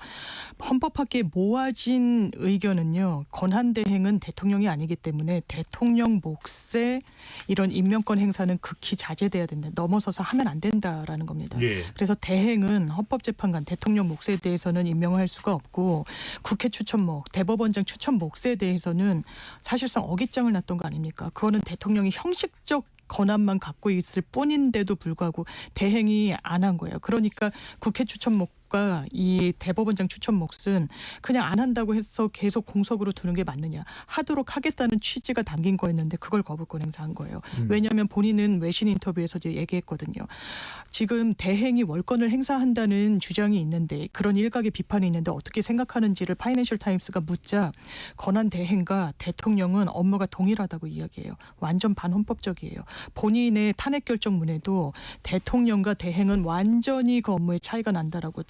S7: 헌법 밖에 모아진 의견은요. 권한대행은 대통령이 아니기 때문에 대통령 몫의 이런 임명권 행사는 극히 자제돼야 된다. 넘어서서 하면 안 된다라는 겁니다.
S2: 예.
S7: 그래서 대행은 헌법재판관 대통령 몫에 대해서는 임명할 수가 없고 국회 추천목, 대법원장 추천 몫에 대해서는 사실상 어깃장을 놨던 거 아닙니까? 그거는 대통령이 형식적 권한만 갖고 있을 뿐인데도 불구하고 대행이 안 한 거예요. 그러니까 국회 추천목과 이 대법원장 추천 몫은 그냥 안 한다고 해서 계속 공석으로 두는 게 맞느냐. 하도록 하겠다는 취지가 담긴 거였는데 그걸 거부권 행사한 거예요. 왜냐하면 본인은 외신 인터뷰에서 이제 얘기했거든요. 지금 대행이 월권을 행사한다는 주장이 있는데 그런 일각의 비판이 있는데 어떻게 생각하는지를 파이낸셜 타임스가 묻자 권한 대행과 대통령은 업무가 동일하다고 이야기해요. 완전 반헌법적이에요. 본인의 탄핵 결정문에도 대통령과 대행은 완전히 그 업무의 차이가 난다라고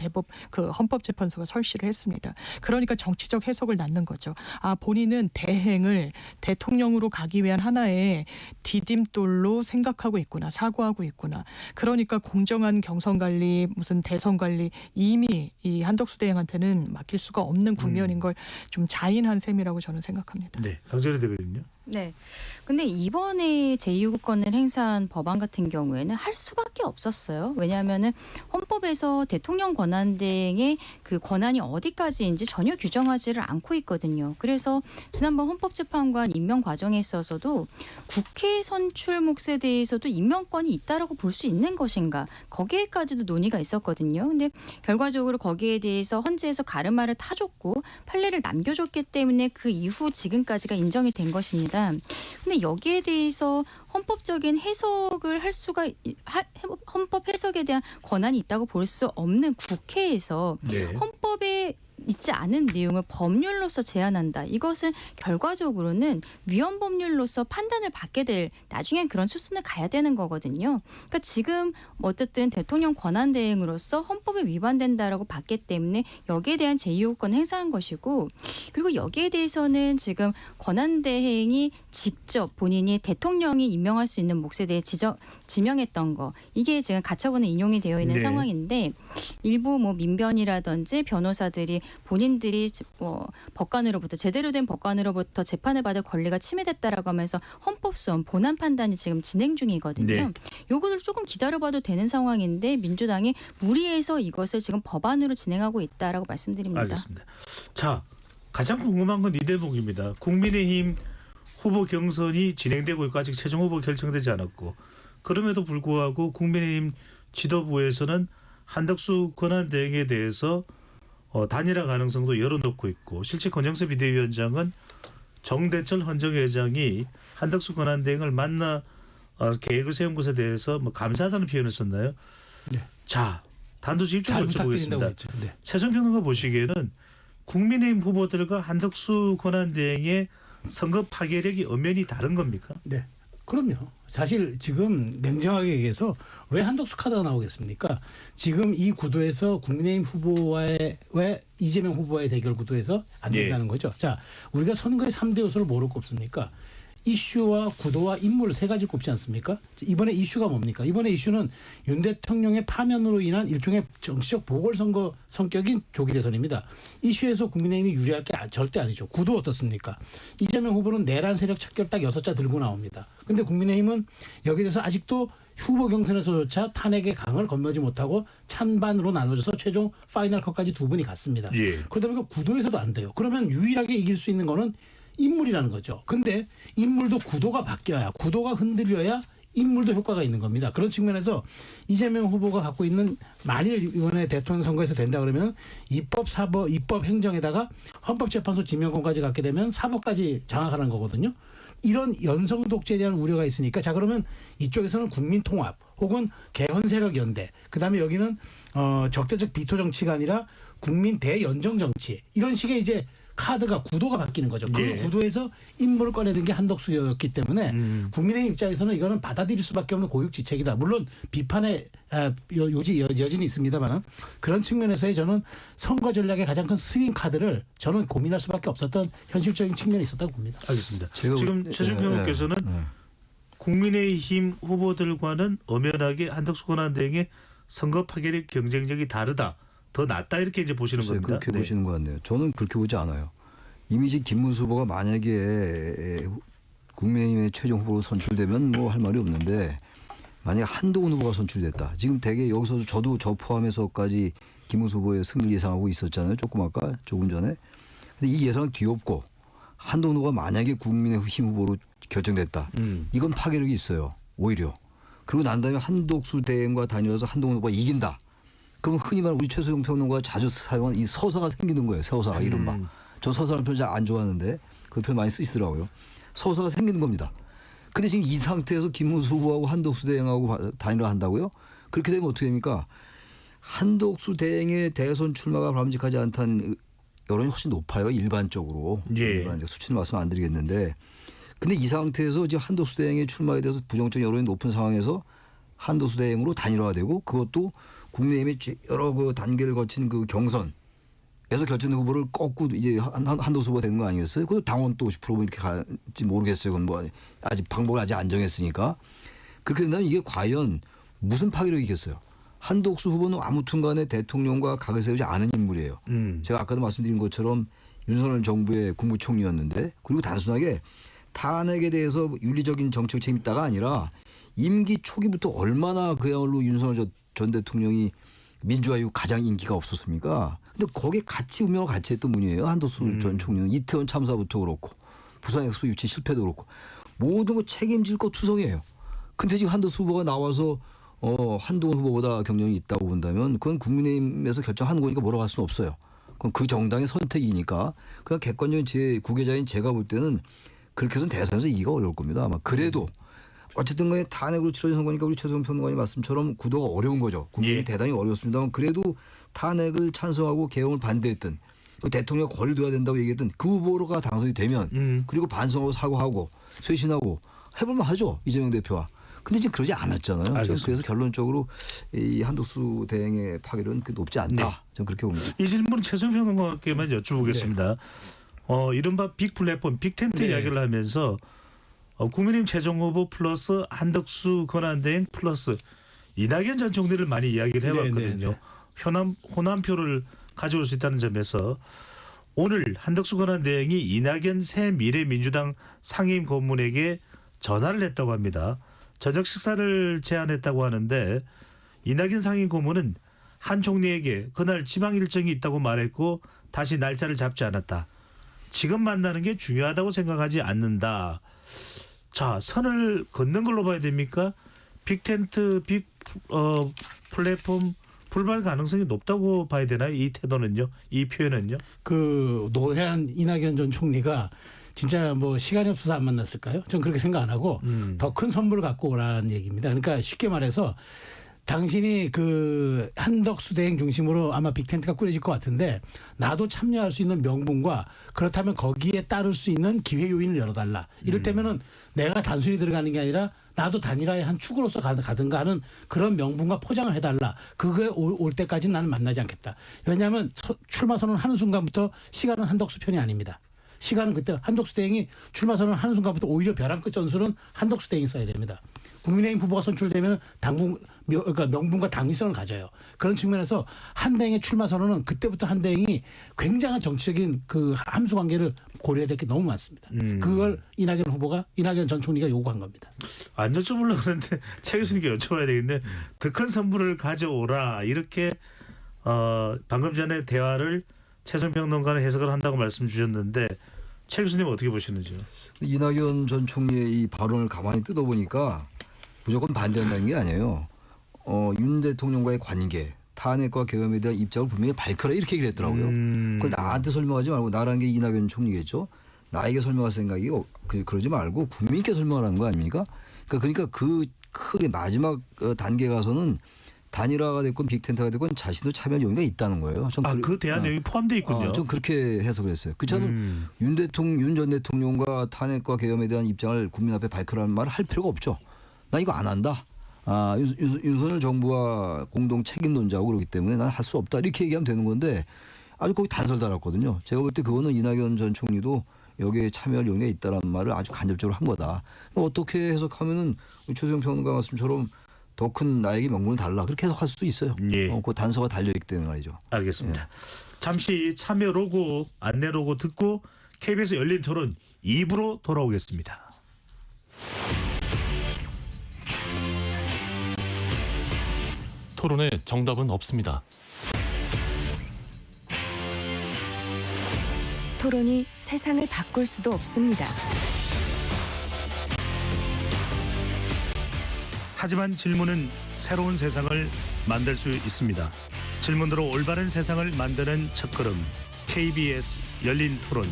S7: 그 헌법재판소가 설시를 했습니다. 그러니까 정치적 해석을 낳는 거죠. 아, 본인은 대행을 대통령으로 가기 위한 하나의 디딤돌로 생각하고 있구나. 사고하고 있구나. 그러니까 공정한 경선 관리, 무슨 대선 관리 이미 이 한덕수 대행한테는 맡길 수가 없는 국면인 걸 좀 자인한 셈이라고 저는 생각합니다.
S2: 네, 강재래 대변인요.
S4: 네. 근데 이번에 제2요구권을 행사한 법안 같은 경우에는 할 수밖에 없었어요. 왜냐하면은 헌법에서 대통령 권한대행의 그 권한이 어디까지인지 전혀 규정하지를 않고 있거든요. 그래서 지난번 헌법재판관 임명 과정에 있어서도 국회 선출 몫에 대해서도 임명권이 있다라고 볼 수 있는 것인가 거기에까지도 논의가 있었거든요. 근데 결과적으로 거기에 대해서 헌재에서 가르마를 타줬고 판례를 남겨줬기 때문에 그 이후 지금까지가 인정이 된 것입니다. 근데 여기에 대해서 헌법적인 해석을 할 수가 헌법 해석에 대한 권한이 있다고 볼 수 없는 국회에서
S2: 네.
S4: 헌법에 있지 않은 내용을 법률로서 제한한다. 이것은 결과적으로는 위헌 법률로서 판단을 받게 될 나중엔 그런 수순을 가야 되는 거거든요. 그러니까 지금 어쨌든 대통령 권한 대행으로서 헌법에 위반된다라고 봤기 때문에 여기에 대한 제2요구권 행사한 것이고 그리고 여기에 대해서는 지금 권한 대행이 직접 본인이 대통령이 임명할 수 있는 몫에 대해 지명했던 거 이게 지금 가처분에 인용이 되어 있는
S2: 네.
S4: 상황인데 일부 뭐 민변이라든지 변호사들이 본인들이 법관으로부터 제대로 된 법관으로부터 재판을 받을 권리가 침해됐다라고 하면서 헌법소원 본안 판단이 지금 진행 중이거든요.
S2: 네.
S4: 요거를 조금 기다려봐도 되는 상황인데 민주당이 무리해서 이것을 지금 법안으로 진행하고 있다라고 말씀드립니다.
S2: 알겠습니다. 자, 가장 궁금한 건 이 대목입니다. 국민의힘 후보 경선이 진행되고 있고 아직 최종 후보 결정되지 않았고 그럼에도 불구하고 국민의힘 지도부에서는 한덕수 권한대행에 대해서 단일화 가능성도 열어놓고 있고 실제 권영세 비대위원장은 정대철 헌정회장이 한덕수 권한대행을 만나 계획을 세운 것에 대해서 뭐 감사하다는 표현을 썼나요?
S5: 네.
S2: 자, 단도직입적으로
S5: 잘 부탁드린다고
S2: 여쭤보겠습니다.
S5: 했죠. 네.
S2: 최종 평론가 보시기에는 국민의힘 후보들과 한덕수 권한대행의 선거 파괴력이 엄연히 다른 겁니까?
S5: 네. 그럼요. 사실 지금 냉정하게 얘기해서 왜 한덕수 카드가 나오겠습니까? 지금 이 구도에서 국민의힘 후보와의 왜 이재명 후보와의 대결 구도에서 안 된다는 거죠. 자, 우리가 선거의 3대 요소를 모를 거 없습니까? 이슈와 구도와 인물 세 가지 꼽지 않습니까? 이번에 이슈가 뭡니까? 이번에 이슈는 윤 대통령의 파면으로 인한 일종의 정치적 보궐선거 성격인 조기 대선입니다. 이슈에서 국민의힘이 유리할 게 절대 아니죠. 구도 어떻습니까? 이재명 후보는 내란 세력 척결 딱 6자 들고 나옵니다. 그런데 국민의힘은 여기에 대해서 아직도 후보 경선에서조차 탄핵의 강을 건너지 못하고 찬반으로 나눠져서 최종 파이널 컷까지 두 분이 갔습니다.
S2: 예.
S5: 그러다 보니까 구도에서도 안 돼요. 그러면 유일하게 이길 수 있는 거는 인물이라는 거죠. 근데 인물도 구도가 바뀌어야 구도가 흔들려야 인물도 효과가 있는 겁니다. 그런 측면에서 이재명 후보가 갖고 있는 만일 이번에 대통령 선거에서 된다 그러면 입법, 사법, 입법, 행정에다가 헌법재판소 지명권까지 갖게 되면 사법까지 장악하는 거거든요. 이런 연성 독재에 대한 우려가 있으니까 자 그러면 이쪽에서는 국민통합 혹은 개헌세력 연대 그다음에 여기는 적대적 비토 정치가 아니라 국민 대연정 정치 이런 식의 이제 카드가 구도가 바뀌는 거죠. 그
S2: 예.
S5: 구도에서 인물을 꺼내든 게 한덕수였기 때문에 국민의힘 입장에서는 이거는 받아들일 수밖에 없는 고육지책이다. 물론 비판의 여진이 있습니다만 그런 측면에서의 저는 선거 전략의 가장 큰 스윙 카드를 저는 고민할 수밖에 없었던 현실적인 측면이 있었다고 봅니다.
S2: 알겠습니다.
S6: 제가
S2: 지금 최준평 의원께서는 국민의힘 후보들과는 엄연하게 한덕수 권한대행의 선거 파괴력 경쟁력이 다르다. 더 낫다 이렇게 이제 보시는 겁니다.
S6: 그렇게
S2: 네.
S6: 보시는 것 같네요. 저는 그렇게 보지 않아요. 이미 지금 김문수 후보가 만약에 국민의힘의 최종 후보로 선출되면 뭐 할 말이 없는데 만약에 한동훈 후보가 선출됐다. 지금 대개 여기서 저도 저 포함해서까지 김문수 후보의 승리를 예상하고 있었잖아요. 조금 전에. 근데 이 예상은 뒤엎고 한동훈 후보가 만약에 국민의힘 후보로 결정됐다. 이건 파괴력이 있어요. 오히려. 그리고 난 다음에 한덕수 대행과 다니면서 한동훈 후보가 이긴다. 그럼 흔히 말하는 우리 최소영 평론가가 자주 사용하는 이 서사가 생기는 거예요. 서사가 이른바. 저 서사라는 표현 잘 안 좋아하는데 그 표현 많이 쓰시더라고요. 서사가 생기는 겁니다. 근데 지금 이 상태에서 김문수 후보하고 한덕수 대행하고 단일화 한다고요? 그렇게 되면 어떻게 됩니까? 한덕수 대행의 대선 출마가 바람직하지 않다는 여론이 훨씬 높아요. 일반적으로.
S2: 예.
S6: 수치는 말씀 안 드리겠는데. 근데 이 상태에서 지금 한덕수 대행의 출마에 대해서 부정적 여론이 높은 상황에서 한덕수 대행으로 단일화가 되고 그것도 국민의힘이 여러 그 단계를 거친 그 경선에서 결정된 후보를 꺾고 이제 한덕수 후보가 되는 거 아니겠어요? 그 당원 또 50% 이렇게 갈지 모르겠어요. 그건 뭐 아직 방법을 아직 안 정했으니까. 그렇게 된다면 이게 과연 무슨 파괴력이 있겠어요? 한덕수 후보는 아무튼 간에 대통령과 각을 세우지 않은 인물이에요. 제가 아까도 말씀드린 것처럼 윤석열 정부의 국무총리였는데 그리고 단순하게 탄핵에 대해서 윤리적인 정책 책임있다가 아니라 임기 초기부터 얼마나 그야말로 윤석열 전 대통령이 민주화 이후 가장 인기가 없었습니까? 근데 거기에 같이 운명을 같이 했던 분이에요. 한덕수 전 총리는 이태원 참사부터 그렇고 부산 엑스포 유치 실패도 그렇고 모든 거 책임질 거 투성이에요. 근데 지금 한덕수 후보가 나와서 한동훈 후보보다 경쟁이 있다고 본다면 그건 국민의힘에서 결정하는 거니까 뭐라고 할 수는 없어요. 그건 그 정당의 선택이니까 그냥 객관적인 제 구계자인 제가 볼 때는 그렇게 해서는 대선에서 이기가 어려울 겁니다. 아마 그래도 어쨌든 간에 탄핵으로 치러진 선거니까 우리 최소영 평론가님 말씀처럼 구도가 어려운 거죠. 국민이
S2: 예.
S6: 대단히 어려웠습니다만 그래도 탄핵을 찬성하고 개헌을 반대했던 대통령 권리 둬야 된다고 얘기했던 그 후보가 당선이 되면 그리고 반성하고 사과하고 쇄신하고 해볼만 하죠. 이재명 대표와. 근데 지금 그러지 않았잖아요. 저는
S2: 알겠습니다.
S6: 그래서 결론적으로 이 한덕수 대행의 파괴력은 높지 않다.
S2: 네.
S6: 저는 그렇게 봅니다.
S2: 이 질문은 최승평 의원께만 여쭤보겠습니다. 이른바 빅 플랫폼, 빅텐트
S5: 네.
S2: 이야기를 하면서 국민의힘 최종 후보 플러스 한덕수 권한대행 플러스 이낙연 전 총리를 많이 이야기를 해왔거든요.
S5: 네.
S2: 호남표를 가져올 수 있다는 점에서 오늘 한덕수 권한대행이 이낙연 새 미래민주당 상임 고문에게 전화를 했다고 합니다. 저녁 식사를 제안했다고 하는데 이낙연 상임 고문은 한 총리에게 그날 지방 일정이 있다고 말했고 다시 날짜를 잡지 않았다. 지금 만나는 게 중요하다고 생각하지 않는다. 자, 선을 걷는 걸로 봐야 됩니까? 빅텐트, 플랫폼 불발 가능성이 높다고 봐야 되나요? 이 태도는요? 이 표현은요?
S5: 그 노회한 이낙연 전 총리가 진짜 뭐 시간이 없어서 안 만났을까요? 전 그렇게 생각 안 하고 더 큰 선물을 갖고 오라는 얘기입니다. 그러니까 쉽게 말해서 당신이 그 한덕수 대행 중심으로 아마 빅텐트가 꾸려질 것 같은데 나도 참여할 수 있는 명분과 그렇다면 거기에 따를 수 있는 기회 요인을 열어달라. 이를테면은 내가 단순히 들어가는 게 아니라 나도 단일화의 한 축으로서 가든가 하는 그런 명분과 포장을 해달라. 그게 올 때까지는 나는 만나지 않겠다. 왜냐하면 출마 선언하는 순간부터 시간은 한덕수 편이 아닙니다. 시간은 그때 한덕수 대행이 출마 선언을 하는 순간부터 오히려 벼랑 끝 전술은 한덕수 대행이 써야 됩니다. 국민의힘 후보가 선출되면 그러니까 명분과 당위성을 가져요. 그런 측면에서 한 대행의 출마 선언은 그때부터 한 대행이 굉장한 정치적인 그 함수 관계를 고려해야 될 게 너무 많습니다. 그걸 이낙연 전 총리가 요구한 겁니다.
S2: 안 여쭤보려고 그러는데 최 교수님께 여쭤봐야 되겠는데 더 큰 선물을 가져오라 이렇게 방금 전에 대화를 최승평 평론가는 해석을 한다고 말씀 주셨는데 최 교수님 어떻게 보시는지요?
S6: 이낙연 전 총리의 이 발언을 가만히 뜯어보니까 무조건 반대한다는 게 아니에요. 윤 대통령과의 관계, 탄핵과 계엄에 대한 입장을 분명히 밝혀라 이렇게 얘기를 했더라고요. 그걸 나한테 설명하지 말고 나라는 게 이낙연 총리겠죠. 나에게 설명할 생각이 그러지 말고 국민께 설명하라는 거 아닙니까? 그러니까 그 크게 마지막 단계 가서는 단일화가 됐건 빅텐트가 됐건 자신도 참여할 용의가 있다는 거예요.
S2: 그 대화 내용이 포함되어 있군요.
S6: 좀 그렇게 해석을 했어요. 그렇잖아요. 윤 전 대통령과 탄핵과 계엄에 대한 입장을 국민 앞에 밝혀라는 말을 할 필요가 없죠. 나 이거 안 한다. 윤석열 정부와 공동 책임론자고 그러기 때문에 난 할 수 없다. 이렇게 얘기하면 되는 건데 아주 거기 단서를 달았거든요. 제가 볼 때 그거는 이낙연 전 총리도 여기에 참여할 용의가 있다는 말을 아주 간접적으로 한 거다. 어떻게 해석하면은 최승평 평론가 말씀처럼 더 큰 나에게 명분을 달라. 그렇게 해석할 수도 있어요.
S2: 예.
S6: 그 단서가 달려있기 때문에 말이죠.
S2: 알겠습니다. 잠시 참여 로고, 안내 로고 듣고 KBS 열린 토론 2부로 돌아오겠습니다.
S3: 토론에 정답은 없습니다.
S8: 토론이 세상을 바꿀 수도 없습니다.
S2: 하지만 질문은 새로운 세상을 만들 수 있습니다. 질문으로 올바른 세상을 만드는 첫걸음 KBS 열린 토론.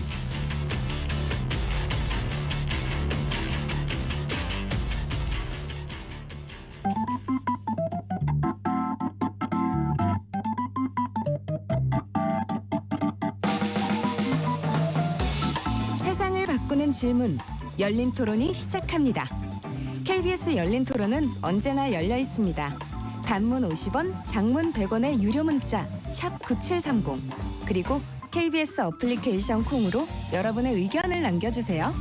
S8: 세상을 바꾸는 질문, 열린 토론이 시작합니다. KBS 열린 토론은 언제나 열려 있습니다. 단문 50원, 장문 100원의 유료 문자 샵 9730 그리고 KBS 어플리케이션 콩으로 여러분의 의견을 남겨주세요.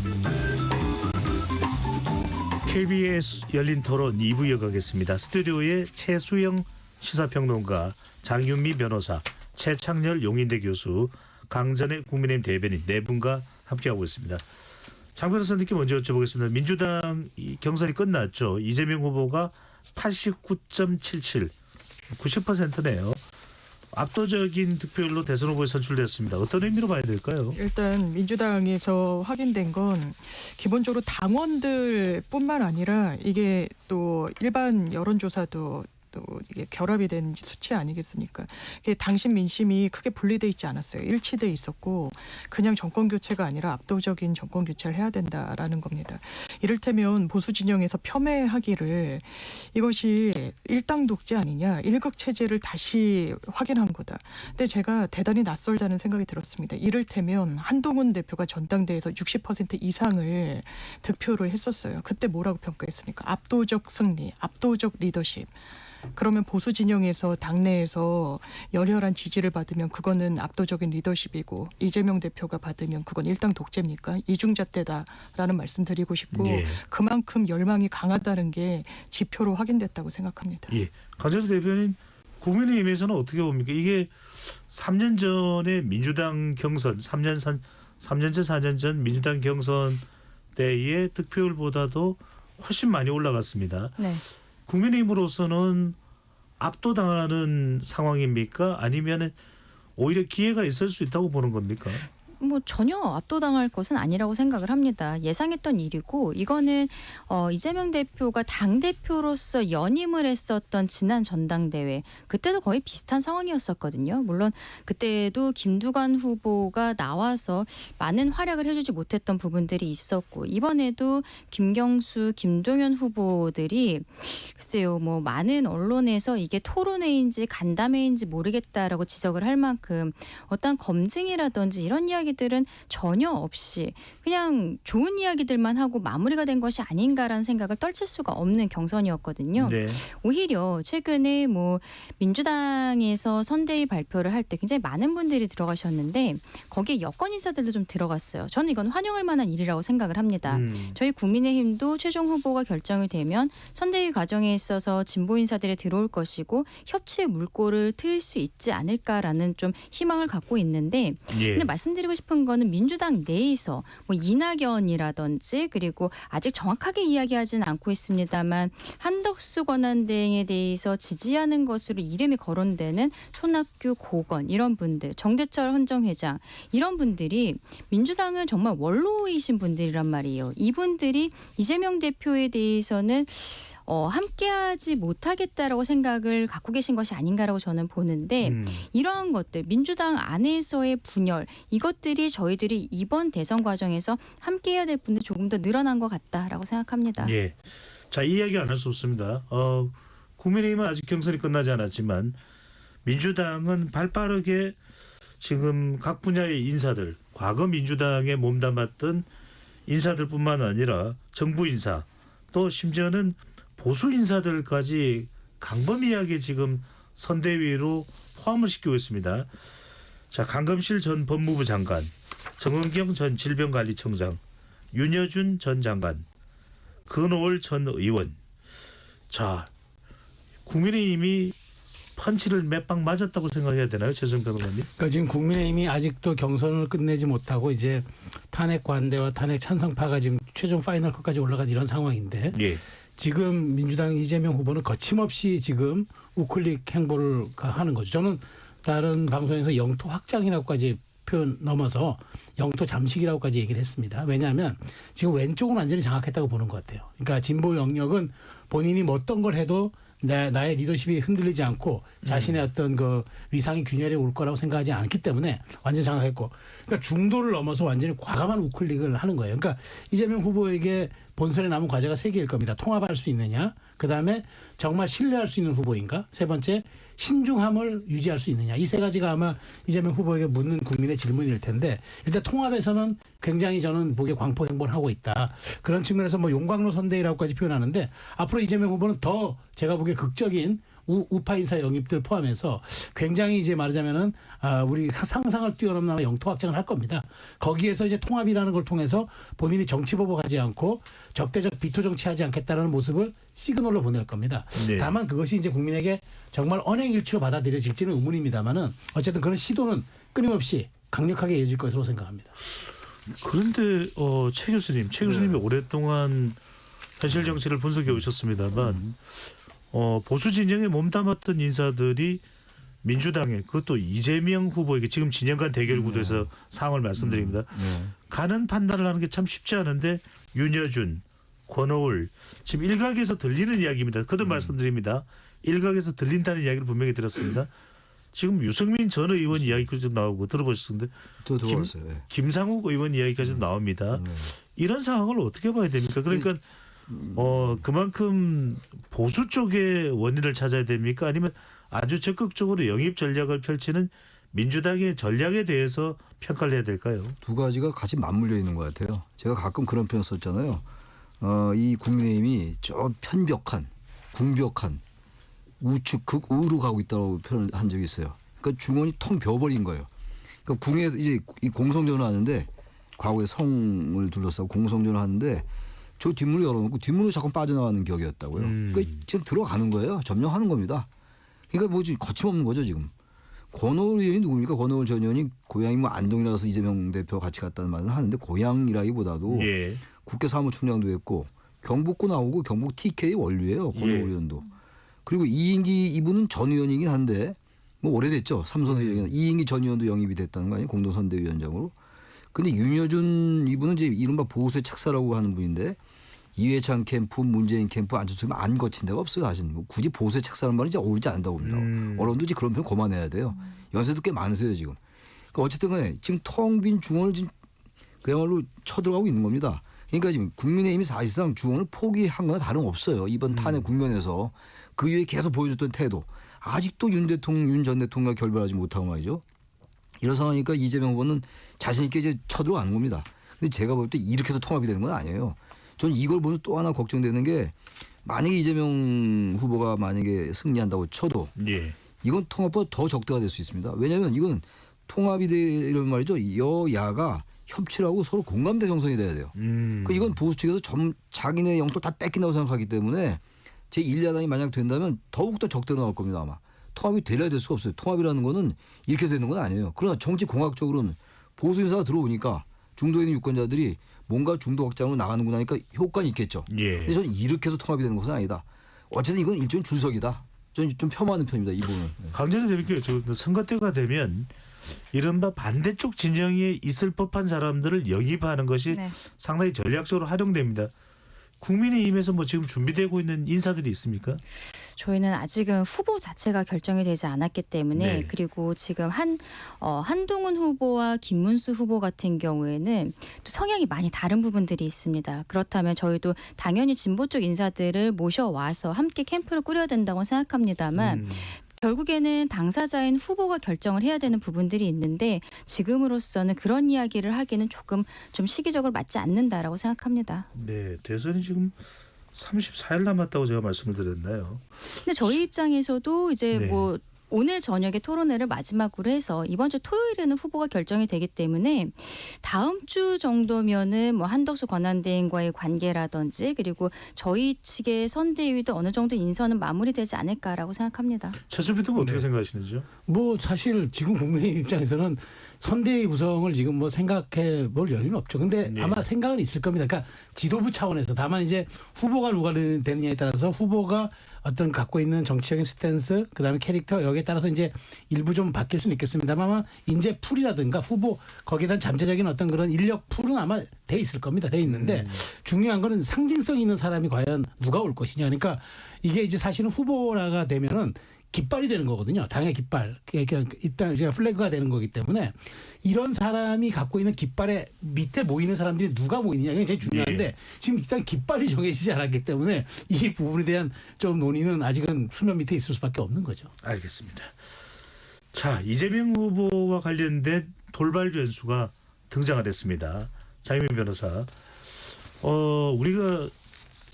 S2: KBS 열린 토론 2부 이어가겠습니다. 스튜디오에 최수영 시사평론가, 장윤미 변호사, 최창렬 용인대 교수, 강전의 국민의힘 대변인 네 분과 함께하고 있습니다. 장 변호사님께 먼저 여쭤보겠습니다. 민주당 경선이 끝났죠. 이재명 후보가 89.77, 90%네요. 압도적인 득표율로 대선 후보에 선출됐습니다. 어떤 의미로 봐야 될까요?
S7: 일단 민주당에서 확인된 건 기본적으로 당원들뿐만 아니라 이게 또 일반 여론조사도 또 이게 결합이 된 수치 아니겠습니까? 이게 당신 민심이 크게 분리돼 있지 않았어요. 일치돼 있었고 그냥 정권 교체가 아니라 압도적인 정권 교체를 해야 된다라는 겁니다. 이를테면 보수 진영에서 폄훼하기를 이것이 일당 독재 아니냐, 일극 체제를 다시 확인한 거다. 근데 제가 대단히 낯설다는 생각이 들었습니다. 이를테면 한동훈 대표가 전당대회에서 60% 이상을 득표를 했었어요. 그때 뭐라고 평가했습니까? 압도적 승리, 압도적 리더십. 그러면 보수 진영에서 당내에서 열혈한 지지를 받으면 그거는 압도적인 리더십이고 이재명 대표가 받으면 그건 일당 독재입니까? 이중잣대다라는 말씀 드리고 싶고
S2: 예.
S7: 그만큼 열망이 강하다는 게 지표로 확인됐다고 생각합니다.
S2: 예. 강재수 대표님, 국민의힘에서는 어떻게 봅니까? 이게 3년 전에 민주당 경선, 3년 전 4년 전 민주당 경선 때의 득표율보다도 훨씬 많이 올라갔습니다.
S4: 네.
S2: 국민의힘으로서는 압도당하는 상황입니까? 아니면 오히려 기회가 있을 수 있다고 보는 겁니까?
S4: 뭐 전혀 압도당할 것은 아니라고 생각을 합니다. 예상했던 일이고 이거는 이재명 대표가 당대표로서 연임을 했었던 지난 전당대회 그때도 거의 비슷한 상황이었었거든요. 물론 그때도 김두관 후보가 나와서 많은 활약을 해주지 못했던 부분들이 있었고 이번에도 김경수, 김동연 후보들이 글쎄요 뭐 많은 언론에서 이게 토론회인지 간담회인지 모르겠다라고 지적을 할 만큼 어떤 검증이라든지 이런 이야기들은 전혀 없이 그냥 좋은 이야기들만 하고 마무리가 된 것이 아닌가라는 생각을 떨칠 수가 없는 경선이었거든요.
S2: 네.
S4: 오히려 최근에 뭐 민주당에서 선대위 발표를 할 때 굉장히 많은 분들이 들어가셨는데 거기에 여권 인사들도 좀 들어갔어요. 저는 이건 환영할 만한 일이라고 생각을 합니다. 저희 국민의힘도 최종 후보가 결정이 되면 선대위 과정에 있어서 진보 인사들이 들어올 것이고 협치의 물꼬를 트일 수 있지 않을까라는 좀 희망을 갖고 있는데
S2: 예.
S4: 근데 말씀드리고 싶은 거는 민주당 내에서 뭐 이낙연이라든지 그리고 아직 정확하게 이야기하지는 않고 있습니다만 한덕수 권한대행에 대해서 지지하는 것으로 이름이 거론되는 손학규 고건 이런 분들 정대철 헌정회장 이런 분들이 민주당은 정말 원로이신 분들이란 말이에요. 이분들이 이재명 대표에 대해서는 함께하지 못하겠다라고 생각을 갖고 계신 것이 아닌가라고 저는 보는데 이러한 것들 민주당 안에서의 분열 이것들이 저희들이 이번 대선 과정에서 함께해야 될 분들이 조금 더 늘어난 것 같다라고 생각합니다.
S2: 예. 자, 이 이야기 안 할 수 없습니다. 국민의힘은 아직 경선이 끝나지 않았지만 민주당은 발빠르게 지금 각 분야의 인사들 과거 민주당에 몸담았던 인사들뿐만 아니라 정부 인사 또 심지어는 보수 인사들까지 강범위하게 지금 선대위로 포함을 시키고 있습니다. 자, 강금실 전 법무부 장관, 정은경 전 질병관리청장, 윤여준 전 장관, 근오월 전 의원. 자, 국민의힘이 펀치를 몇 방 맞았다고 생각해야 되나요, 최수영 변호사님?
S5: 그러니까 지금 국민의힘이 아직도 경선을 끝내지 못하고 이제 탄핵 관대와 탄핵 찬성파가 지금 최종 파이널컷까지 올라간 이런 상황인데
S2: 예.
S5: 지금 민주당 이재명 후보는 거침없이 지금 우클릭 행보를 하는 거죠. 저는 다른 방송에서 영토 확장이라고까지 표현 넘어서 영토 잠식이라고까지 얘기를 했습니다. 왜냐하면 지금 왼쪽은 완전히 장악했다고 보는 것 같아요. 그러니까 진보 영역은 본인이 뭐 어떤 걸 해도 나의 리더십이 흔들리지 않고 자신의 어떤 그 위상이 균열에 올 거라고 생각하지 않기 때문에 완전히 장악했고 그러니까 중도를 넘어서 완전히 과감한 우클릭을 하는 거예요. 그러니까 이재명 후보에게 본선에 남은 과제가 3개일 겁니다. 통합할 수 있느냐. 그다음에 정말 신뢰할 수 있는 후보인가. 세 번째 신중함을 유지할 수 있느냐. 이 3가지가 아마 이재명 후보에게 묻는 국민의 질문일 텐데 일단 통합에서는 굉장히 저는 보기에 광폭 행보를 하고 있다. 그런 측면에서 뭐 용광로 선대위라고까지 표현하는데 앞으로 이재명 후보는 더 제가 보기에 극적인 우파 인사 영입들 포함해서 굉장히 이제 말하자면은 우리 상상을 뛰어넘는 영토 확장을 할 겁니다. 거기에서 이제 통합이라는 걸 통해서 본인이 정치 보복하지 않고 적대적 비토 정치하지 않겠다라는 모습을 시그널로 보낼 겁니다.
S2: 네.
S5: 다만 그것이 이제 국민에게 정말 언행일치로 받아들여질지는 의문입니다만은 어쨌든 그런 시도는 끊임없이 강력하게 이어질 것으로 생각합니다.
S2: 그런데 최 교수님이 오랫동안 현실 정치를 분석해 오셨습니다만 보수 진영에 몸담았던 인사들이 민주당에 그것도 이재명 후보에게 지금 진영 간 대결 구도에서 상황을 말씀드립니다. 가는 판단을 하는 게 참 쉽지 않은데 윤여준, 권오울 지금 일각에서 들리는 이야기입니다. 거듭 말씀드립니다. 일각에서 들린다는 이야기를 분명히 들었습니다. 지금 유승민 전 의원 이야기도 좀 나오고 들어보셨는데
S6: 저 들어봤어요. 예.
S2: 김상욱 의원 이야기까지 나옵니다. 이런 상황을 어떻게 봐야 됩니까? 그러니까 그만큼 보수 쪽의 원인을 찾아야 됩니까? 아니면 아주 적극적으로 영입 전략을 펼치는 민주당의 전략에 대해서 평가를 해야 될까요?
S6: 두 가지가 같이 맞물려 있는 것 같아요. 제가 가끔 그런 표현 썼잖아요. 이 국민의힘이 저 편벽한, 궁벽한 우측 극우로 가고 있다고 표현한 적이 있어요. 그러니까 중원이 텅 비어버린 거예요. 그러니까 궁에서 이제 이 공성전을 하는데 과거에 성을 둘러싸고 공성전을 하는데 저 뒷문을 열어놓고 뒷문으로 자꾸 빠져나가는 격이었다고요. 그러니까 지금 들어가는 거예요. 점령하는 겁니다. 그러니까 뭐지 거침없는 거죠 지금. 권오을 의원이 누굽니까? 권오을 전 의원이 고향이 뭐 안동이라서 이재명 대표 같이 갔다는 말은 하는데 고향이라기보다도
S2: 예.
S6: 국회 사무총장도 했고 경북고 나오고 경북 TK 원류예요. 권오을
S2: 예.
S6: 의원도. 그리고 이인기 이분은 전 의원이긴 한데 뭐 오래됐죠. 삼선 의원이 이인기 전 의원도 영입이 됐다는 거 아니에요. 공동선대위원장으로. 근데 윤여준 이분은 이제 이른바 보수의 책사라고 하는 분인데 이회창 캠프, 문재인 캠프, 안철수 캠프 안 거친 데가 없어요. 사실 뭐 굳이 보수의 책사라는 말은 이제 어울리지 않는다고 봅니다. 언론도 이제 그런 표현 그만해야 돼요. 연세도 꽤 많으세요 지금. 그러니까 어쨌든 간에 지금 텅 빈 중원을 지금 그야말로 쳐들어가고 있는 겁니다. 그러니까 지금 국민의힘이 사실상 중원을 포기한 거나 다름없어요. 이번 탄핵 국면에서 그 이후에 계속 보여줬던 태도. 아직도 윤 전 대통령과 결별하지 못하고 말이죠. 이런 상황이니까 이재명 후보는 자신 있게 이제 쳐들어가는 겁니다. 근데 제가 볼 때 이렇게 해서 통합이 되는 건 아니에요. 저는 이걸 보면 또 하나 걱정되는 게 만약에 이재명 후보가 만약에 승리한다고 쳐도
S2: 예.
S6: 이건 통합보다 더 적대가 될 수 있습니다. 왜냐하면 이건 통합이 되려면 말이죠. 여야가 협치를 하고 서로 공감대 형성이 돼야 돼요. 그러니까 이건 보수 측에서 자기네 영토 다 뺏긴다고 생각하기 때문에 제1야당이 만약 된다면 더욱더 적대로 나올 겁니다. 아마. 통합이 되려야 될 수가 없어요. 통합이라는 거는 이렇게 되는 건 아니에요. 그러나 정치공학적으로는 보수 인사가 들어오니까 중도에 있는 유권자들이 뭔가 중도 확장으로 나가는구나 하니까 효과는 있겠죠.
S2: 예.
S6: 근데 저는 이렇게 해서 통합이 되는 것은 아니다. 어쨌든 이건 일종의 줄석이다. 저는 좀 폄하하는 편입니다. 이 부분은.
S2: 강제로 재밌게 선거 때가 되면 이른바 반대쪽 진영에 있을 법한 사람들을 영입하는 것이
S4: 네.
S2: 상당히 전략적으로 활용됩니다. 국민의힘에서 뭐 지금 준비되고 있는 인사들이 있습니까?
S4: 저희는 아직은 후보 자체가 결정이 되지 않았기 때문에
S2: 네.
S4: 그리고 지금 한동훈 후보와 김문수 후보 같은 경우에는 또 성향이 많이 다른 부분들이 있습니다. 그렇다면 저희도 당연히 진보 쪽 인사들을 모셔와서 함께 캠프를 꾸려야 된다고 생각합니다만 결국에는 당사자인 후보가 결정을 해야 되는 부분들이 있는데 지금으로서는 그런 이야기를 하기는 조금 좀 시기적으로 맞지 않는다라고 생각합니다.
S2: 네, 대선이 지금 34일 남았다고 제가 말씀을 드렸나요?
S4: 근데 저희 입장에서도 이제
S2: 네.
S4: 뭐 오늘 저녁에 토론회를 마지막으로 해서 이번 주 토요일에는 후보가 결정이 되기 때문에 다음 주 정도면은 뭐 한덕수 권한대행과의 관계라든지 그리고 저희 측의 선대위도 어느 정도 인선은 마무리되지 않을까라고 생각합니다.
S2: 최수빈 의원 어떻게
S5: 네.
S2: 생각하시는지요?
S5: 뭐 사실 지금 국민의힘 입장에서는 선대위 구성을 지금 뭐 생각해 볼 여유는 없죠. 근데
S2: 네.
S5: 아마 생각은 있을 겁니다. 그러니까 지도부 차원에서 다만 이제 후보가 누가 되느냐에 따라서 후보가 어떤 갖고 있는 정치적인 스탠스 그다음에 캐릭터 여기에 따라서 이제 일부 좀 바뀔 수는 있겠습니다만 아마 인재 풀이라든가 후보 거기에 대한 잠재적인 어떤 그런 인력 풀은 아마 돼 있을 겁니다. 돼 있는데 중요한 거는 상징성 있는 사람이 과연 누가 올 것이냐. 그러니까 이게 이제 사실은 후보라가 되면은 깃발이 되는 거거든요. 당의 깃발. 그러니까 일단 제가 플래그가 되는 거기 때문에 이런 사람이 갖고 있는 깃발의 밑에 모이는 사람들이 누가 모이느냐 이게 제일 중요한데
S2: 네.
S5: 지금 일단 깃발이 정해지지 않았기 때문에 이 부분에 대한 좀 논의는 아직은 수면 밑에 있을 수밖에 없는 거죠.
S2: 알겠습니다. 자, 이재명 후보와 관련된 돌발 변수가 등장을 했습니다. 장희민 변호사. 우리가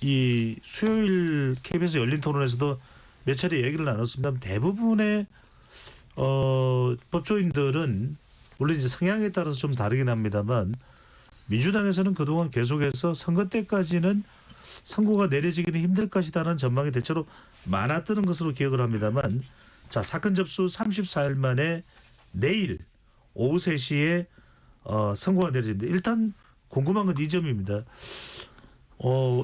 S2: 이 수요일 KBS 열린 토론에서도 몇 차례 얘기를 나눴습니다. 대부분의 법조인들은 물론 이제 성향에 따라서 좀 다르긴 합니다만 민주당에서는 그동안 계속해서 선거 때까지는 선고가 내려지기는 힘들 것이다라는 전망이 대체로 많았던 것으로 기억을 합니다만 자, 사건 접수 34일 만에 내일 오후 3시에 선고가 내려집니다. 일단 궁금한 건 이 점입니다.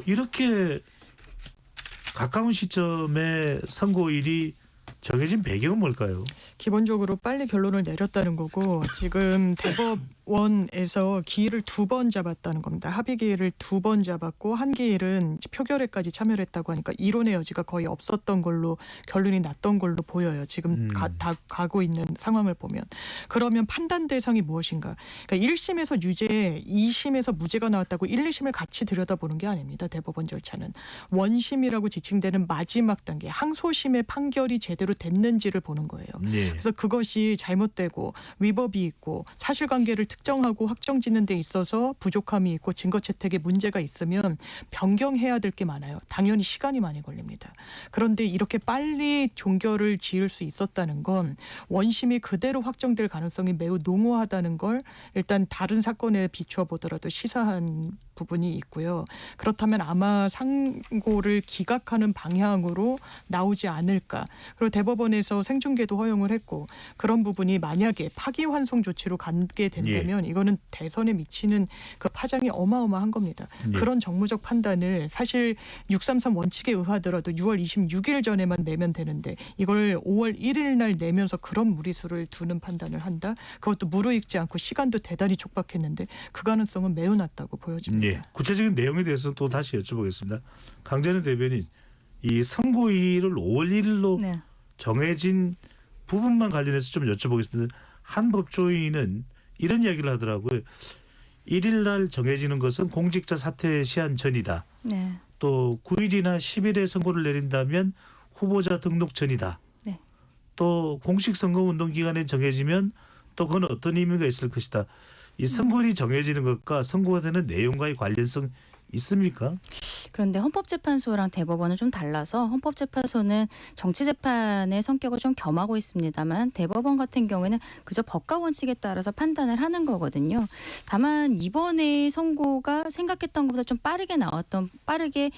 S2: 이렇게 가까운 시점에 선고일이 정해진 배경은 뭘까요?
S7: 기본적으로 빨리 결론을 내렸다는 거고 지금 대법 원에서 기일을 2번 잡았다는 겁니다. 합의 기일을 2번 잡았고 한 기일은 표결회까지 참여를 했다고 하니까 이론의 여지가 거의 없었던 걸로 결론이 났던 걸로 보여요. 지금 가고 있는 상황을 보면. 그러면 판단 대상이 무엇인가? 그러니까 1심에서 유죄, 2심에서 무죄가 나왔다고 1, 2심을 같이 들여다보는 게 아닙니다. 대법원 절차는. 원심이라고 지칭되는 마지막 단계, 항소심의 판결이 제대로 됐는지를 보는 거예요.
S2: 네.
S7: 그래서 그것이 잘못되고 위법이 있고 사실관계를 특정하고 확정짓는 데 있어서 부족함이 있고 증거 채택에 문제가 있으면 변경해야 될 게 많아요. 당연히 시간이 많이 걸립니다. 그런데 이렇게 빨리 종결을 지을 수 있었다는 건 원심이 그대로 확정될 가능성이 매우 농후하다는 걸 일단 다른 사건에 비추어 보더라도 시사한 부분이 있고요. 그렇다면 아마 상고를 기각하는 방향으로 나오지 않을까. 그리고 대법원에서 생중계도 허용을 했고 그런 부분이 만약에 파기환송 조치로 가게 된다면 이거는 대선에 미치는 그 파장이 어마어마한 겁니다. 그런 정무적 판단을 사실 633 원칙에 의하더라도 6월 26일 전에만 내면 되는데 이걸 5월 1일 날 내면서 그런 무리수를 두는 판단을 한다. 그것도 무르익지 않고 시간도 대단히 촉박했는데 그 가능성은 매우 낮다고 보여집니다.
S2: 예. 구체적인 내용에 대해서 또 다시 여쭤보겠습니다. 강전의 대변인, 이 선고일을 5월 1일로
S4: 네.
S2: 정해진 부분만 관련해서 좀 여쭤보겠습니다. 한 법조인은 이런 이야기를 하더라고요. 1일 날 정해지는 것은 공직자 사퇴 시한 전이다.
S4: 네.
S2: 또 9일이나 10일에 선고를 내린다면 후보자 등록 전이다.
S4: 네.
S2: 또 공식 선거운동 기간에 정해지면 또 그건 어떤 의미가 있을 것이다. 이 선고일이 정해지는 것과 선고가 되는 내용과의 관련성 있습니까?
S4: 그런데 헌법재판소랑 대법원은 좀 달라서 헌법재판소는 정치재판의 성격을 좀 겸하고 있습니다만 대법원 같은 경우에는 그저 법과 원칙에 따라서 판단을 하는 거거든요. 다만 이번에 선고가 생각했던 것보다 좀 빠르게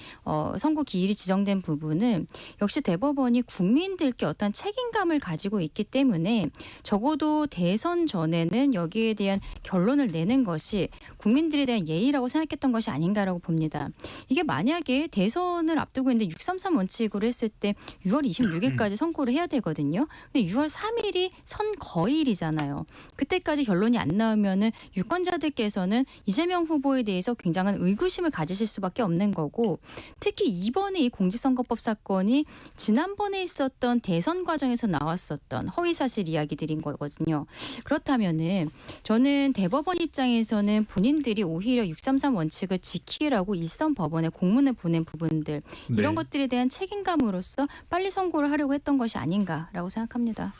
S4: 선고 기일이 지정된 부분은 역시 대법원이 국민들께 어떤 책임감을 가지고 있기 때문에 적어도 대선 전에는 여기에 대한 결론을 내는 것이 국민들에 대한 예의라고 생각했던 것이 아닌가라고 봅니다. 이게 만약에 대선을 앞두고 있는데 633 원칙으로 했을 때 6월 26일까지 선고를 해야 되거든요. 근데 6월 3일이 선거일이잖아요. 그때까지 결론이 안 나오면은 유권자들께서는 이재명 후보에 대해서 굉장한 의구심을 가지실 수밖에 없는 거고 특히 이번에 이 공직선거법 사건이 지난번에 있었던 대선 과정에서 나왔었던 허위사실 이야기들인 거거든요. 그렇다면은 저는 대법원 입장에서는 본인들이 오히려 633 원칙을 지키라고 일선 법원에 공문을 보낸 부분들 이런 것들에 대한 책임감으로써 빨리 선고를 하려고 했던 것이 아닌가라고 생각합니다.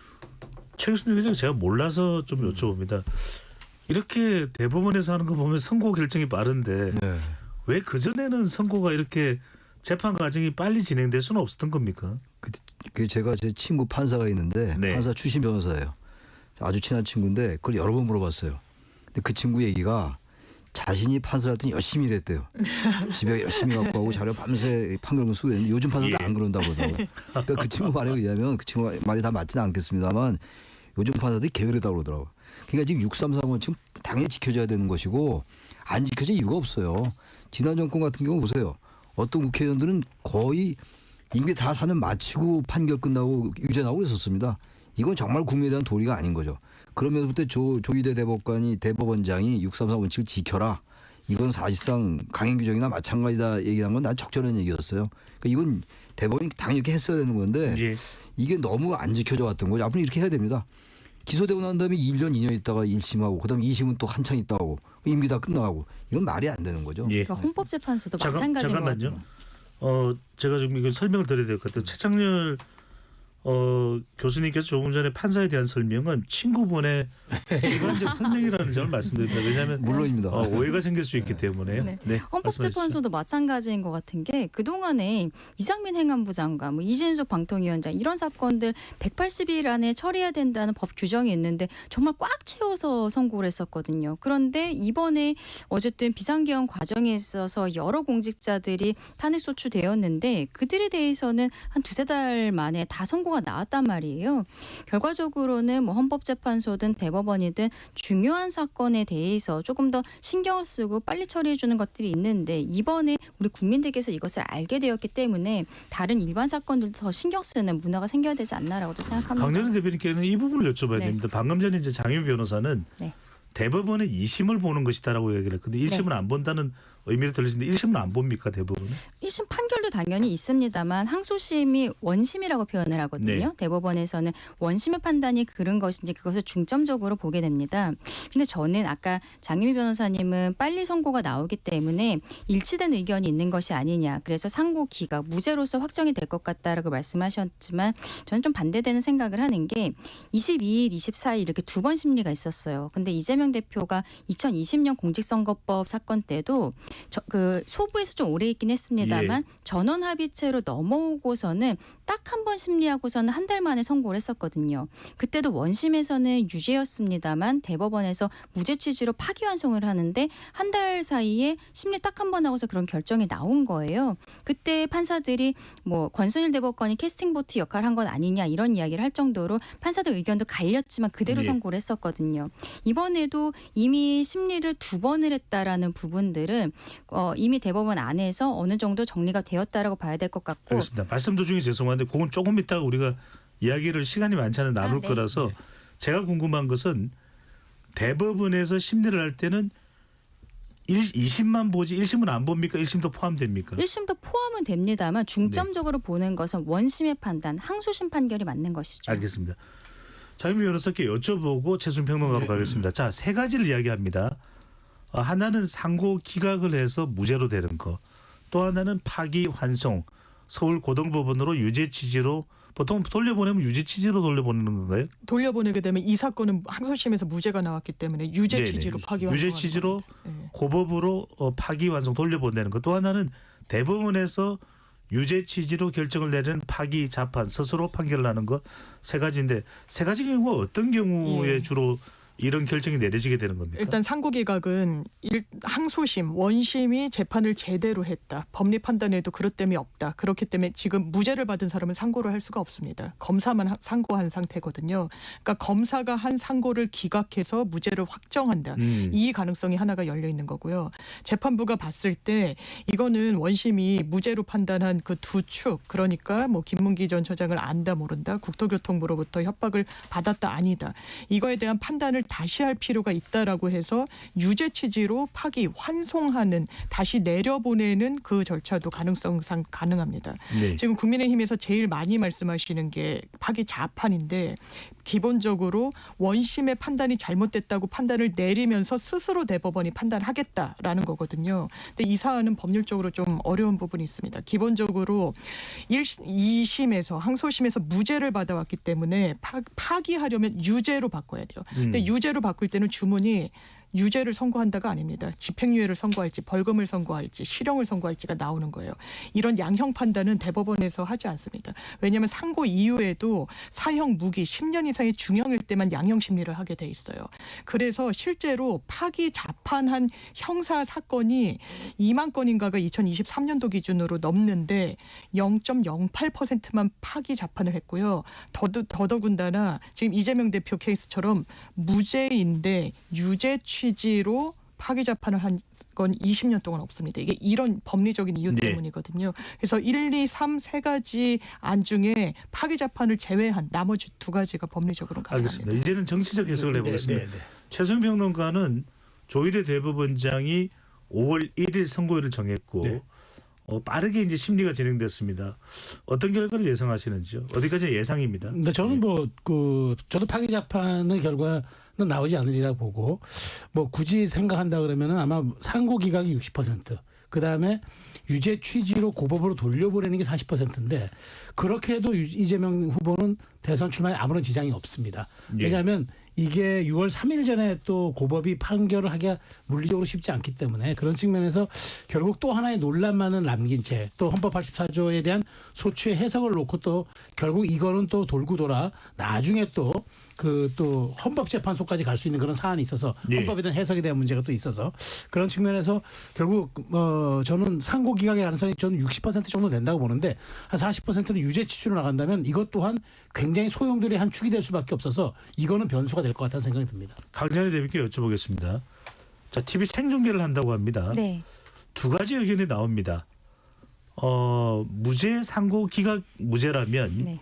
S2: 최 교수님, 제가 몰라서 좀 여쭤봅니다. 이렇게 대법원에서 하는 거 보면 선고 결정이 빠른데 왜 그전에는 선고가 이렇게 재판 과정이 빨리 진행될 수는 없었던 겁니까?
S6: 그 제가 제 친구 판사가 있는데 판사 출신 변호사예요. 아주 친한 친구인데 그걸 여러 번 물어봤어요. 근데 그 친구 얘기가 자신이 판사를 할 때는 열심히 일했대요. 집에 열심히 갖고 하고 자료 밤새 판결문 쓰고 있는데 요즘 판사들 안 그런다고 하더라고요. 그러니까 그 친구 말에 의하면 그 친구 말이 다 맞지는 않겠습니다만 요즘 판사들이 게으르다고 그러더라고요. 그러니까 지금 633은 지금 당연히 지켜져야 되는 것이고 안 지켜질 이유가 없어요. 지난 정권 같은 경우 보세요. 어떤 국회의원들은 거의 임기 다 4년 마치고 판결 끝나고 유죄 나오고 있었습니다. 이건 정말 국민에 대한 도리가 아닌 거죠. 그러면서부터 조희대 대법원장이 633 원칙을 지켜라. 이건 사실상 강행 규정이나 마찬가지다 얘기한 건 난 적절한 얘기였어요. 그러니까 이건 대법원이 당연히 이렇게 했어야 되는 건데 이게 너무 안 지켜져 왔던 거죠. 앞으로 이렇게 해야 됩니다. 기소되고 난 다음에 1년, 2년 있다가 1심하고 그다음에 2심은 또 한창 있다고 임기 다 끝나가고 이건 말이 안 되는 거죠.
S4: 그러니까 헌법재판소도 마찬가지인 것 같아요.
S2: 잠깐만요. 제가 지금 이거 설명을 드려야 될 것 같아요. 최창렬 교수님께서 조금 전에 판사에 대한 설명은 친구분의 주관적 설명이라는 점을 말씀드립니다. 왜냐하면
S6: 물론입니다.
S2: 오해가 생길 수 있기 때문에.
S4: 네. 헌법재판소도 마찬가지인 것 같은 게 그동안에 이상민 행안부 장관, 뭐 이진숙 방통위원장 이런 사건들 180일 안에 처리해야 된다는 법 규정이 있는데 정말 꽉 채워서 선고를 했었거든요. 그런데 이번에 어쨌든 비상계엄 과정에 있어서 여러 공직자들이 탄핵소추되었는데 그들에 대해서는 한 2-3달 만에 다 선고가 나왔단 말이에요. 결과적으로는 뭐 헌법재판소든 대법원이든 중요한 사건에 대해서 조금 더 신경을 쓰고 빨리 처리해 주는 것들이 있는데 이번에 우리 국민들께서 이것을 알게 되었기 때문에 다른 일반 사건들도 더 신경 쓰는 문화가 생겨야 되지 않나라고도 생각합니다.
S2: 강전의 대변인께는 이 부분을 여쭤봐야 됩니다. 방금 전에 이제 장윤 변호사는 대법원은 2심을 보는 것이다라고 얘기를 했는데 1심은 안 본다는 의미를 들리시는데 1심은 안 봅니까 대법원은?
S4: 1심 판결도 당연히 있습니다만 항소심이 원심이라고 표현을 하거든요.
S2: 네.
S4: 대법원에서는 원심의 판단이 그른 것인지 그것을 중점적으로 보게 됩니다. 근데 저는 아까 장유미 변호사님은 빨리 선고가 나오기 때문에 일치된 의견이 있는 것이 아니냐. 그래서 상고 기각 무죄로서 확정이 될 것 같다라고 말씀하셨지만 저는 좀 반대되는 생각을 하는 게 22일, 24일 이렇게 두 번 심리가 있었어요. 근데 이재명 대표가 2020년 공직선거법 사건 때도 그 소부에서 좀 오래 있긴 했습니다만 전원 합의체로 넘어오고서는 딱 한 번 심리하고서는 한 달 만에 선고를 했었거든요. 그때도 원심에서는 유죄였습니다만 대법원에서 무죄 취지로 파기환송을 하는데 한 달 사이에 심리 딱 한 번 하고서 그런 결정이 나온 거예요. 그때 판사들이 뭐 권순일 대법관이 캐스팅 보트 역할을 한 건 아니냐 이런 이야기를 할 정도로 판사들 의견도 갈렸지만 그대로 선고를 했었거든요. 이번에도 이미 심리를 두 번을 했다라는 부분들은 이미 대법원 안에서 어느 정도 정리가 되었다라고 봐야 될 것 같고.
S2: 알겠습니다. 말씀 도중에 죄송한데 그건 조금 이따가 우리가 이야기를 시간이 많지 않은 나눌
S4: 네.
S2: 거라서 제가 궁금한 것은 대법원에서 심리를 할 때는 2심만 보지 1심은 안 봅니까? 1심도 포함됩니까?
S4: 1심도 포함은 됩니다만 중점적으로 보는 것은 원심의 판단, 항소심 판결이 맞는 것이죠.
S2: 알겠습니다. 장유미 변호사께 여쭤보고 최순 평론가로 가겠습니다. 자, 세 가지를 이야기합니다. 하나는 상고 기각을 해서 무죄로 되는 거. 또 하나는 파기환송. 서울 고등법원으로 유죄 취지로 보통 돌려보내면 유죄 취지로 돌려보내는 건가요?
S7: 돌려보내게 되면 이 사건은 항소심에서 무죄가 나왔기 때문에 유죄
S2: 네네.
S7: 취지로 파기환송.
S2: 유죄 취지로 고법으로 파기환송 돌려보내는 것. 또 하나는 대법원에서 유죄 취지로 결정을 내리는 파기 자판 스스로 판결을 하는 것. 세 가지인데 세 가지 경우가 어떤 경우에 주로 이런 결정이 내려지게 되는 겁니까?
S7: 일단 상고기각은 항소심, 원심이 재판을 제대로 했다. 법리 판단에도 그릇됨이 없다. 그렇기 때문에 지금 무죄를 받은 사람은 상고를 할 수가 없습니다. 검사만 상고한 상태거든요. 그러니까 검사가 한 상고를 기각해서 무죄를 확정한다. 이 가능성이 하나가 열려 있는 거고요. 재판부가 봤을 때 이거는 원심이 무죄로 판단한 그 두 축, 그러니까 뭐 김문기 전 처장을 안다 모른다, 국토교통부로부터 협박을 받았다 아니다. 이거에 대한 판단을 다시 할 필요가 있다라고 해서 유죄 취지로 파기 환송하는 다시 내려보내는 그 절차도 가능성상 가능합니다.
S2: 네.
S7: 지금 국민의힘에서 제일 많이 말씀하시는 게 파기 자판인데 기본적으로 원심의 판단이 잘못됐다고 판단을 내리면서 스스로 대법원이 판단하겠다라는 거거든요. 근데 이 사안은 법률적으로 좀 어려운 부분이 있습니다. 기본적으로 2심에서 항소심에서 무죄를 받아왔기 때문에 파기하려면 유죄로 바꿔야 돼요. 근데 유죄로 바꿀 때는 주문이 유죄를 선고한다가 아닙니다. 집행유예를 선고할지 벌금을 선고할지 실형을 선고할지가 나오는 거예요. 이런 양형 판단은 대법원에서 하지 않습니다. 왜냐하면 상고 이후에도 사형 무기 10년 이상의 중형일 때만 양형 심리를 하게 돼 있어요. 그래서 실제로 파기 자판한 형사 사건이 2만 건인가가 2023년도 기준으로 넘는데 0.08%만 파기 자판을 했고요. 더더군다나 지금 이재명 대표 케이스처럼 무죄인데 유죄 취지로 파기 자판을 한 건 20년 동안 없습니다. 이게 이런 법리적인 이유 때문이거든요. 그래서 1, 2, 3 세 가지 안 중에 파기 자판을 제외한 나머지 두 가지가 법리적으로 가능합니다.
S2: 알겠습니다. 이제는 정치적 해석을 해보겠습니다. 최순 평론가는 조희대 대법원장이 5월 1일 선고일을 정했고 빠르게 이제 심리가 진행됐습니다. 어떤 결과를 예상하시는지요? 어디까지 예상입니다.
S5: 근데 저는 저도 파기 재판의 결과는 나오지 않으리라 보고 굳이 생각한다 그러면은 아마 상고 기각이 60%, 그 다음에 유죄 취지로 고법으로 돌려보내는 게 40%인데 그렇게 해도 이재명 후보는 대선 출마에 아무런 지장이 없습니다. 왜냐하면 이게 6월 3일 전에 또 고법이 판결을 하기가 물리적으로 쉽지 않기 때문에 그런 측면에서 결국 또 하나의 논란만은 남긴 채 또 헌법 84조에 대한 소추의 해석을 놓고 또 결국 이거는 또 돌고 돌아 나중에 또 헌법재판소까지 갈 수 있는 그런 사안이 있어서 헌법에 대한 해석에 대한 문제가 또 있어서 그런 측면에서 결국 저는 상고 기각의 가능성이 저는 60% 정도 된다고 보는데 한 40%는 유죄 취지로 나간다면 이것 또한 굉장히 소용돌이의 한 축이 될 수밖에 없어서 이거는 변수가 될 것 같다는 생각이 듭니다.
S2: 강찬희 대표께 여쭤보겠습니다. 자, TV 생중계를 한다고 합니다.
S4: 네.
S2: 두 가지 의견이 나옵니다. 무죄 상고 기각 무죄라면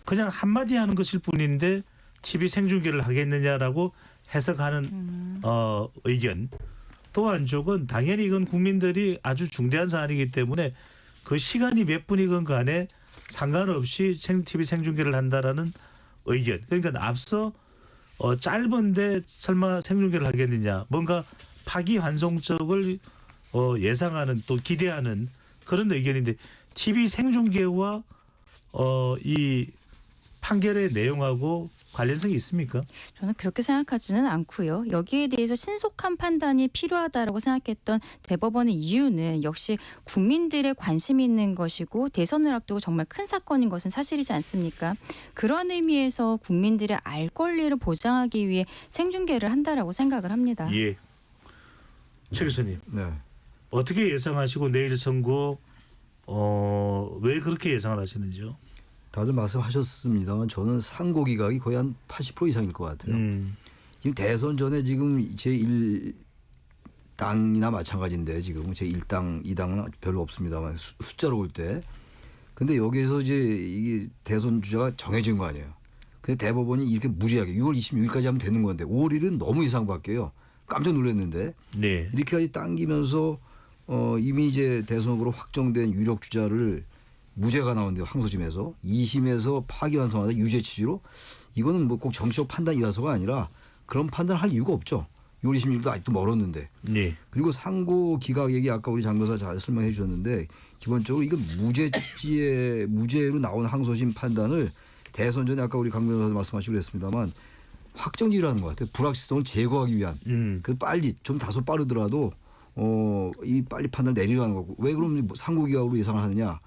S2: 그냥 한마디 하는 것일 뿐인데 TV 생중계를 하겠느냐라고 해석하는 의견. 또 한쪽은 당연히 이건 국민들이 아주 중대한 사안이기 때문에 그 시간이 몇 분이건 간에 상관없이 TV 생중계를 한다라는 의견. 그러니까 앞서 짧은데 설마 생중계를 하겠느냐. 뭔가 파기환송적을 예상하는 또 기대하는 그런 의견인데 TV 생중계와 이 판결의 내용하고 관련성이 있습니까?
S4: 저는 그렇게 생각하지는 않고요. 여기에 대해서 신속한 판단이 필요하다라고 생각했던 대법원의 이유는 역시 국민들의 관심이 있는 것이고 대선을 앞두고 정말 큰 사건인 것은 사실이지 않습니까? 그런 의미에서 국민들의 알 권리를 보장하기 위해 생중계를 한다라고 생각을 합니다.
S2: 예. 최 교수님
S6: 네.
S2: 어떻게 예상하시고 내일 선거 왜 그렇게 예상을 하시는지요?
S6: 다들 말씀하셨습니다만 저는 상고 기각이 거의 한 80% 이상일 것 같아요. 지금 대선 전에 지금 제1당이나 마찬가지인데 지금 제1당, 2당은 별로 없습니다만 숫자로 볼 때. 근데 여기에서 이제 이게 대선 주자가 정해진 거 아니에요. 근데 대법원이 이렇게 무리하게 6월 26일까지 하면 되는 건데 5월 1일은 너무 이상 바뀌어요. 깜짝 놀랐는데
S2: 네.
S6: 이렇게까지 당기면서 이미 이제 대선으로 확정된 유력 주자를 무죄가 나오는데요. 항소심에서 2심에서 파기환송하다 유죄 취지로 이거는 뭐 꼭 정치적 판단이라서가 아니라 그런 판단할 이유가 없죠. 6월 26일도 아직도 멀었는데.
S2: 네.
S6: 그리고 상고 기각 얘기 아까 우리 장 변호사 잘 설명해 주셨는데 기본적으로 이건 무죄 취지의 무죄로 나온 항소심 판단을 대선 전에 아까 우리 강 변호사 말씀하시고 그랬습니다만 확정지라는 것 같아요. 불확실성을 제거하기 위한. 그 빨리 좀 다소 빠르더라도 이 빨리 판단을 내리라는 거고. 왜 그럼 상고 기각으로 예상을 하느냐?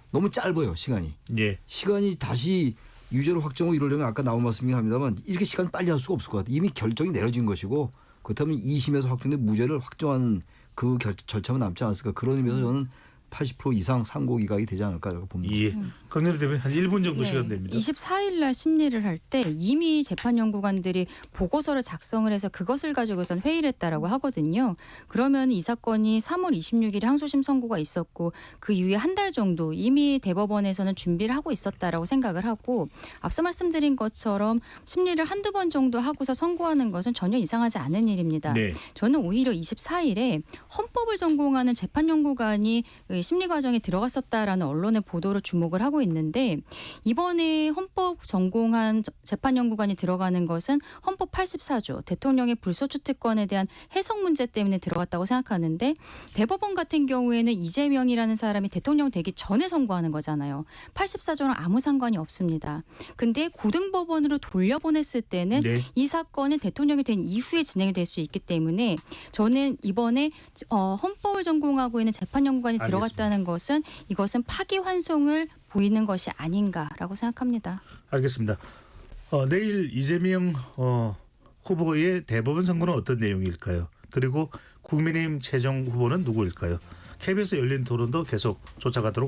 S6: 너무 짧아요 시간이.
S2: 예.
S6: 시간이 다시 유죄로 확정하고 이러려면 아까 나온 말씀이긴 합니다만 이렇게 시간 빨리 할 수가 없을 것 같아요. 이미 결정이 내려진 것이고 그렇다면 2심에서 확정된 무죄를 확정하는 그 절차만 남지 않았을까. 그런 의미에서 저는 80% 이상 상고 기각이 되지 않을까라고 봅니다.
S2: 예. 강렬히 대변인 한 1분 정도 시간 됩니다.
S4: 24일 날 심리를 할 때 이미 재판연구관들이 보고서를 작성을 해서 그것을 가지고선 회의를 했다라고 하거든요. 그러면 이 사건이 3월 26일에 항소심 선고가 있었고 그 이후에 한 달 정도 이미 대법원에서는 준비를 하고 있었다라고 생각을 하고 앞서 말씀드린 것처럼 심리를 한두 번 정도 하고서 선고하는 것은 전혀 이상하지 않은 일입니다.
S2: 네.
S4: 저는 오히려 24일에 헌법을 전공하는 재판연구관이 심리 과정에 들어갔었다라는 언론의 보도를 주목을 하고 있는데 이번에 헌법 전공한 재판연구관이 들어가는 것은 헌법 84조 대통령의 불소추 특권에 대한 해석 문제 때문에 들어갔다고 생각하는데 대법원 같은 경우에는 이재명이라는 사람이 대통령 되기 전에 선고하는 거잖아요. 84조랑 아무 상관이 없습니다. 근데 고등법원으로 돌려보냈을 때는
S2: 네.
S4: 이 사건은 대통령이 된 이후에 진행이 될 수 있기 때문에 저는 이번에 헌법을 전공하고 있는 재판연구관이 들어갔다는 것은 이것은 파기환송을 보이는 것이 아닌가라고 생각합니다.
S2: 알겠습니다. 내일 이재명 후보의 대법원 선고는 어떤 내용일까요? 그리고 국민의힘 최종 후보는 누구일까요? KBS 열린 토론도 계속 쫓아가도록